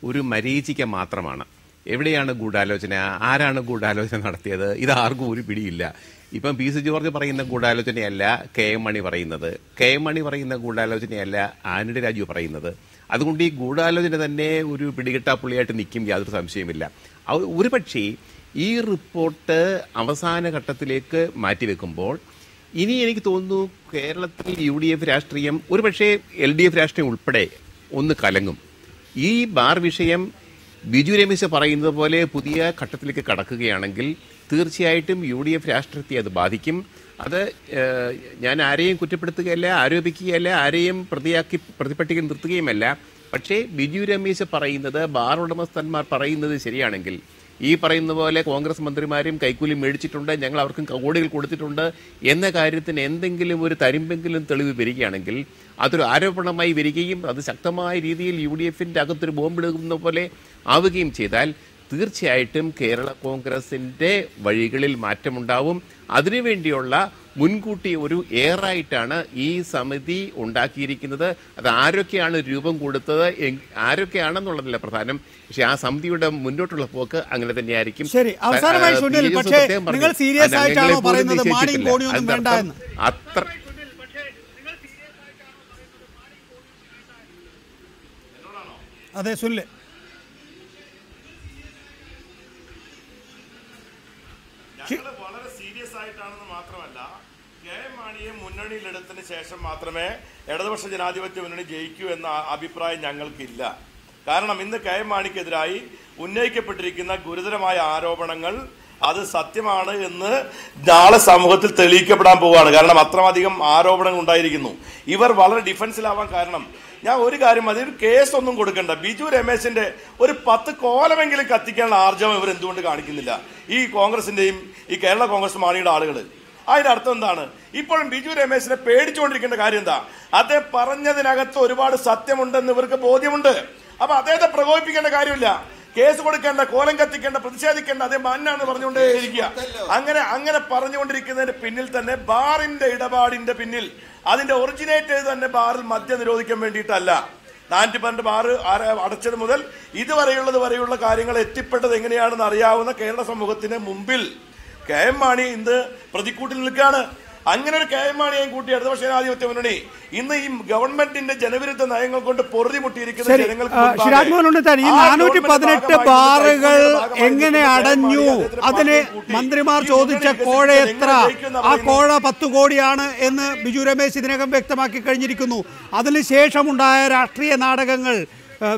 [SPEAKER 9] ഒരു മരീചിക മാത്രമാണ്. എവിടെയാണ് ഗൂഢാലോചന, ആരാണ് ഗൂഢാലോചന നടത്തിയത്, ഇത് ആർക്കും ഒരു പിടിയില്ല. ഇപ്പം PC ജോർജ് പറയുന്ന ഗൂഢാലോചനയല്ല KM മണി പറയുന്നത്, KM മണി പറയുന്ന ഗൂഢാലോചനയല്ല ആന്റണി രാജു പറയുന്നത്. അതുകൊണ്ട് ഈ ഗൂഢാലോചന തന്നെ ഒരു പിടികിട്ടാപ്പുള്ളിയായിട്ട് നിൽക്കും, യാതൊരു സംശയമില്ല. ഒരു പക്ഷേ ഈ റിപ്പോർട്ട് അവസാന ഘട്ടത്തിലേക്ക് മാറ്റിവെക്കുമ്പോൾ ഇനി എനിക്ക് തോന്നുന്നു കേരളത്തിൽ UDF രാഷ്ട്രീയം, ഒരുപക്ഷെ LDF രാഷ്ട്രീയം ഉൾപ്പെടെ ഒന്ന് കലങ്ങും. ഈ ബാർ വിഷയം ബിജു രമേശ് പറയുന്നത് പോലെ പുതിയ ഘട്ടത്തിലേക്ക് കടക്കുകയാണെങ്കിൽ തീർച്ചയായിട്ടും UDF രാഷ്ട്രീയത്തെ അത് ബാധിക്കും. അത് ഞാൻ ആരെയും കുറ്റപ്പെടുത്തുകയല്ല, ആരോപിക്കുകയല്ല, ആരെയും പ്രതിപട്ടികയിൽ നിർത്തുകയുമല്ല. പക്ഷേ ബിജു രമേശ് പറയുന്നത്, ബാർ ഉടമസ്ഥന്മാർ പറയുന്നത് ശരിയാണെങ്കിൽ, ഈ പറയുന്ന പോലെ കോൺഗ്രസ് മന്ത്രിമാരും കൈക്കൂലി മേടിച്ചിട്ടുണ്ട്, ഞങ്ങൾ അവർക്കും കോടികൾ കൊടുത്തിട്ടുണ്ട് എന്ന കാര്യത്തിന് എന്തെങ്കിലും ഒരു തരിമ്പെങ്കിലും തെളിവ് വരികയാണെങ്കിൽ അതൊരു ആരോപണമായി വരികയും അത് ശക്തമായ രീതിയിൽ UDFന്റെ അകത്തൊരു ബോംബിടുന്ന പോലെ ആവുകയും ചെയ്താൽ തീർച്ചയായിട്ടും കേരള കോൺഗ്രസിൻ്റെ വഴികളിൽ മാറ്റമുണ്ടാവും. അതിനുവേണ്ടിയുള്ള മുൻകൂട്ടി ഒരു ഏറായിട്ടാണ് ഈ സമിതി ഉണ്ടാക്കിയിരിക്കുന്നത്. അത് ആരൊക്കെയാണ് രൂപം കൊടുത്തത്, ആരൊക്കെയാണെന്നുള്ളതല്ല പ്രധാനം, പക്ഷെ ആ സമിതിയുടെ മുന്നോട്ടുള്ള പോക്ക് അങ്ങനെ തന്നെയായിരിക്കും.
[SPEAKER 1] ശരി, അവസാനമായി സുനിൽ, പക്ഷേ നിങ്ങൾ സീരിയസ് ആയിട്ടാണോ പറയുന്നത് മാണിയും കോണിയൊന്നും വേണ്ട എന്ന്?
[SPEAKER 9] അത്ര
[SPEAKER 1] അതെ സുനിൽ.
[SPEAKER 7] ഞങ്ങൾ വളരെ സീരിയസ് ആയിട്ടാണെന്ന് മാത്രമല്ല, കെ.എം. മാണിയെ മുന്നണിയിലെടുത്തതിന് ശേഷം മാത്രമേ ഇടതുപക്ഷ ജനാധിപത്യ മുന്നണി ജയിക്കൂ എന്ന അഭിപ്രായം ഞങ്ങൾക്കില്ല. കാരണം ഇന്ന് കെ.എം. മാണിക്കെതിരായി ഉന്നയിക്കപ്പെട്ടിരിക്കുന്ന ഗുരുതരമായ ആരോപണങ്ങൾ അത് സത്യമാണ് എന്ന് നാളെ സമൂഹത്തിൽ തെളിയിക്കപ്പെടാൻ പോവുകയാണ്. കാരണം അത്രയധികം ആരോപണങ്ങൾ ഉണ്ടായിരിക്കുന്നു. ഇവർ വളരെ ഡിഫൻസിലാവാൻ കാരണം ഞാൻ ഒരു കാര്യം, അതിന് കേസൊന്നും കൊടുക്കണ്ട. ബിജു രമേശിന്റെ ഒരു 10 കോലമെങ്കിലും കത്തിക്കാനുള്ള ആർജവം ഇവർ എന്തുകൊണ്ട് കാണിക്കുന്നില്ല? ഈ കോൺഗ്രസിന്റെയും ഈ കേരള കോൺഗ്രസ് മാണിയുടെ ആളുകൾ. അതിന്റെ അർത്ഥം എന്താണ്? ഇപ്പോഴും ബിജു രമേശിനെ പേടിച്ചുകൊണ്ടിരിക്കേണ്ട കാര്യം എന്താ? അദ്ദേഹം പറഞ്ഞതിനകത്ത് ഒരുപാട് സത്യമുണ്ടെന്ന് ഇവർക്ക് ബോധ്യമുണ്ട്. അപ്പൊ അദ്ദേഹത്തെ പ്രകോപിപ്പിക്കേണ്ട കാര്യമില്ല. കേസ് കൊടുക്കേണ്ട, കോലം കത്തിക്കേണ്ട, പ്രതിഷേധിക്കേണ്ട, അദ്ദേഹം മന്നാന്ന് പറഞ്ഞുകൊണ്ടേ ഇരിക്കുക. അങ്ങനെ പറഞ്ഞുകൊണ്ടിരിക്കുന്നതിന്റെ പിന്നിൽ തന്നെ ബാറിന്റെ ഇടപാടിന്റെ പിന്നിൽ അതിന്റെ ഒറിജിനേറ്റേഴ്സ് തന്നെ ബാറിൽ മദ്യം നിരോധിക്കാൻ വേണ്ടിയിട്ടല്ല. 412 ബാർ അടച്ചത് മുതൽ വരെയുള്ള കാര്യങ്ങൾ എത്തിപ്പെട്ടത് എങ്ങനെയാണെന്ന് അറിയാവുന്ന കേരള സമൂഹത്തിന് മുമ്പിൽ കെ.എം. മാണി ഇന്ന് പ്രതിക്കൂട്ടിൽ നിൽക്കുകയാണ്. അങ്ങനെ ഒരു കെ.എം. മാണിയെയും കൂട്ടി ഇടതുപക്ഷ ജനാധിപത്യ മുന്നണി ഇന്ന് ഈ ഗവൺമെന്റിന്റെ ജനവിരുദ്ധ നയങ്ങൾ കൊണ്ട് പൊറുതിമുട്ടിയിരിക്കുന്ന ജനങ്ങൾക്ക്
[SPEAKER 1] 418 ബാറുകൾ എങ്ങനെ അടഞ്ഞു? അതിന് മന്ത്രിമാർ ചോദിച്ച കോഴ എത്ര? ആ കോഴ 10 കോടിയാണ് എന്ന് ബിജു രമേശ് ഇതിനകം വ്യക്തമാക്കി കഴിഞ്ഞിരിക്കുന്നു. അതിനുശേഷമുണ്ടായ രാഷ്ട്രീയ നാടകങ്ങൾ,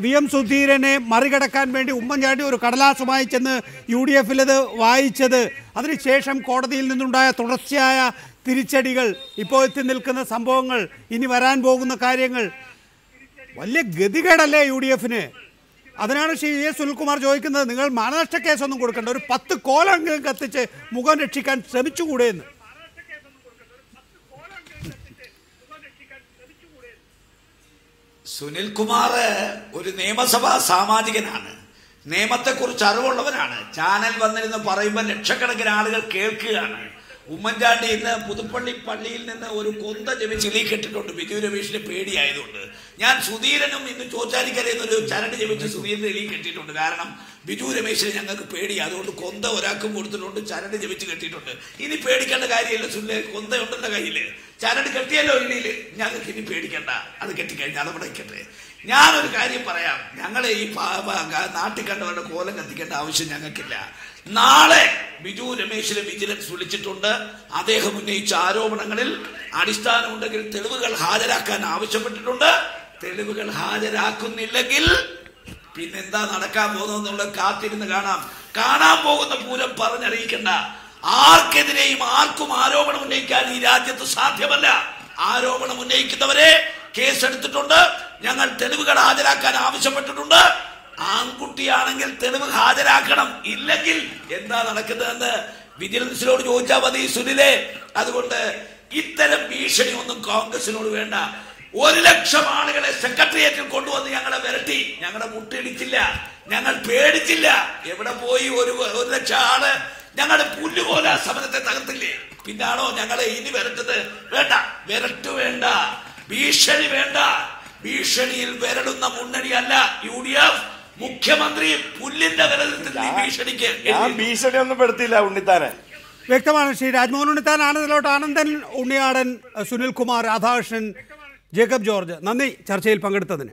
[SPEAKER 1] VM സുധീരനെ മറികടക്കാൻ വേണ്ടി ഉമ്മൻചാണ്ടി ഒരു കടലാസുമായി ചെന്ന് UDF-ൽ ഇത് വായിച്ചത്, അതിനുശേഷം കോടതിയിൽ നിന്നുണ്ടായ തുടർച്ചയായ തിരിച്ചടികൾ, ഇപ്പോൾ എത്തി നിൽക്കുന്ന സംഭവങ്ങൾ, ഇനി വരാൻ പോകുന്ന കാര്യങ്ങൾ, വലിയ ഗതികേടല്ലേ UDF-ന്? അതിനാണ് ശ്രീ എസ് സുനിൽകുമാർ ചോദിക്കുന്നത്, നിങ്ങൾ മാനനഷ്ട കേസൊന്നും കൊടുക്കേണ്ട, ഒരു 10 കോലെങ്കിലും കത്തിച്ച് മുഖം രക്ഷിക്കാൻ ശ്രമിച്ചുകൂടെ എന്ന്.
[SPEAKER 4] സുനിൽകുമാർ ഒരു നിയമസഭാ സാമാജികനാണ്, നിയമത്തെക്കുറിച്ച് അറിവുള്ളവരാണ്. ചാനൽ വന്നിരുന്ന് പറയുമ്പോൾ ലക്ഷക്കണക്കിന് ആളുകൾ കേൾക്കുകയാണ്. ഉമ്മൻചാണ്ടി ഇന്ന് പുതുപ്പള്ളി പള്ളിയിൽ നിന്ന് ഒരു കൊന്ത ജപിച്ച് ഇളി കെട്ടിട്ടുണ്ട് ബിജു രമേശിന്റെ പേടിയായതുകൊണ്ട്. ഞാൻ സുധീരനും ഇന്ന് ചോറ്റാനിക്കരയിൽ നിന്നൊരു ചരട് ജപിച്ച് സുധീരനെ ഇളി കെട്ടിയിട്ടുണ്ട്. കാരണം ബിജു രമേശിനെ ഞങ്ങൾക്ക് പേടി, അതുകൊണ്ട് കൊന്ത ഒരാൾക്കും കൊടുത്തിട്ടുണ്ട്, ചരട് ജപിച്ച് കെട്ടിയിട്ടുണ്ട്. ഇനി പേടിക്കേണ്ട കാര്യമില്ല സുനിലെ, കൊന്ത ഉണ്ടെന്ന കയ്യില്, ചരട് കെട്ടിയല്ലോ ഇളിയില്, ഞങ്ങൾക്ക് ഇനി പേടിക്കണ്ട. അത് കെട്ടിക്കഴിഞ്ഞാൽ അതവിടെ നിൽക്കട്ടെ. ഞാനൊരു കാര്യം പറയാം, ഞങ്ങളെ ഈ നാട്ടിൽ കണ്ടവരുടെ കോലം കത്തിക്കേണ്ട ആവശ്യം ഞങ്ങൾക്കില്ല. നാളെ ബിജു രമേശിനെ വിജിലൻസ് വിളിച്ചിട്ടുണ്ട്. അദ്ദേഹം ഉന്നയിച്ച ആരോപണങ്ങളിൽ അടിസ്ഥാനമുണ്ടെങ്കിൽ തെളിവുകൾ ഹാജരാക്കാൻ ആവശ്യപ്പെട്ടിട്ടുണ്ട്. തെളിവുകൾ ഹാജരാക്കുന്നില്ലെങ്കിൽ പിന്നെന്താ നടക്കാൻ പോകുന്നതെന്നുള്ളത് കാത്തിരുന്ന് കാണാൻ പോകുന്ന പൂരം പറഞ്ഞറിയിക്കണ്ട. ആർക്കെതിരെയും ആർക്കും ആരോപണം ഉന്നയിക്കാൻ ഈ രാജ്യത്ത് സാധ്യമല്ല. ആരോപണം ഉന്നയിക്കുന്നവരെ കേസെടുത്തിട്ടുണ്ട്. ഞങ്ങൾ തെളിവുകൾ ഹാജരാക്കാൻ ആവശ്യപ്പെട്ടിട്ടുണ്ട്. ആൺകുട്ടിയാണെങ്കിൽ തെളിവ് ഹാജരാക്കണം, ഇല്ലെങ്കിൽ എന്താ നടക്കുന്നതെന്ന് വിജിലൻസിനോട് ചോദിച്ചാൽ മതി സുനിലെ. അതുകൊണ്ട് ഇത്തരം ഭീഷണി ഒന്നും കോൺഗ്രസിനോട് വേണ്ട. 1,00,000 ആളുകളെ സെക്രട്ടേറിയറ്റിൽ കൊണ്ടുവന്ന് ഞങ്ങളെ വിരട്ടി, ഞങ്ങളെ മുട്ടിടിച്ചില്ല, ഞങ്ങൾ പേടിച്ചില്ല. എവിടെ പോയി 1,00,000 ആള് ഞങ്ങളുടെ പുല്ലുപോലെ സമരത്തെ തകർത്തില്ലേ? പിന്നാണോ ഞങ്ങളെ ഇനി വിരട്ടത്? വേണ്ട, വിരട്ട് വേണ്ട, ഭീഷണി വേണ്ട. ഭീഷണിയിൽ വിരടുന്ന മുന്നണിയല്ല UDF. മുഖ്യമന്ത്രി പുല്ലിന്റെ വിരലത്തിൽ ഭീഷണിക്ക്
[SPEAKER 7] ഭീഷണി ഒന്നും പെടുത്തില്ല ഉണ്ണിത്താനെ.
[SPEAKER 1] വ്യക്തമാണ്. ശ്രീ രാജ്മോഹൻ ഉണ്ണിത്താൻ, ആനന്ദിലോട്ട് ആനന്ദൻ, ഉണ്ണിയാടൻ, സുനിൽകുമാർ, രാധാകൃഷ്ണൻ, ജേക്കബ് ജോർജ്, നന്ദി ചർച്ചയിൽ പങ്കെടുത്തതിന്.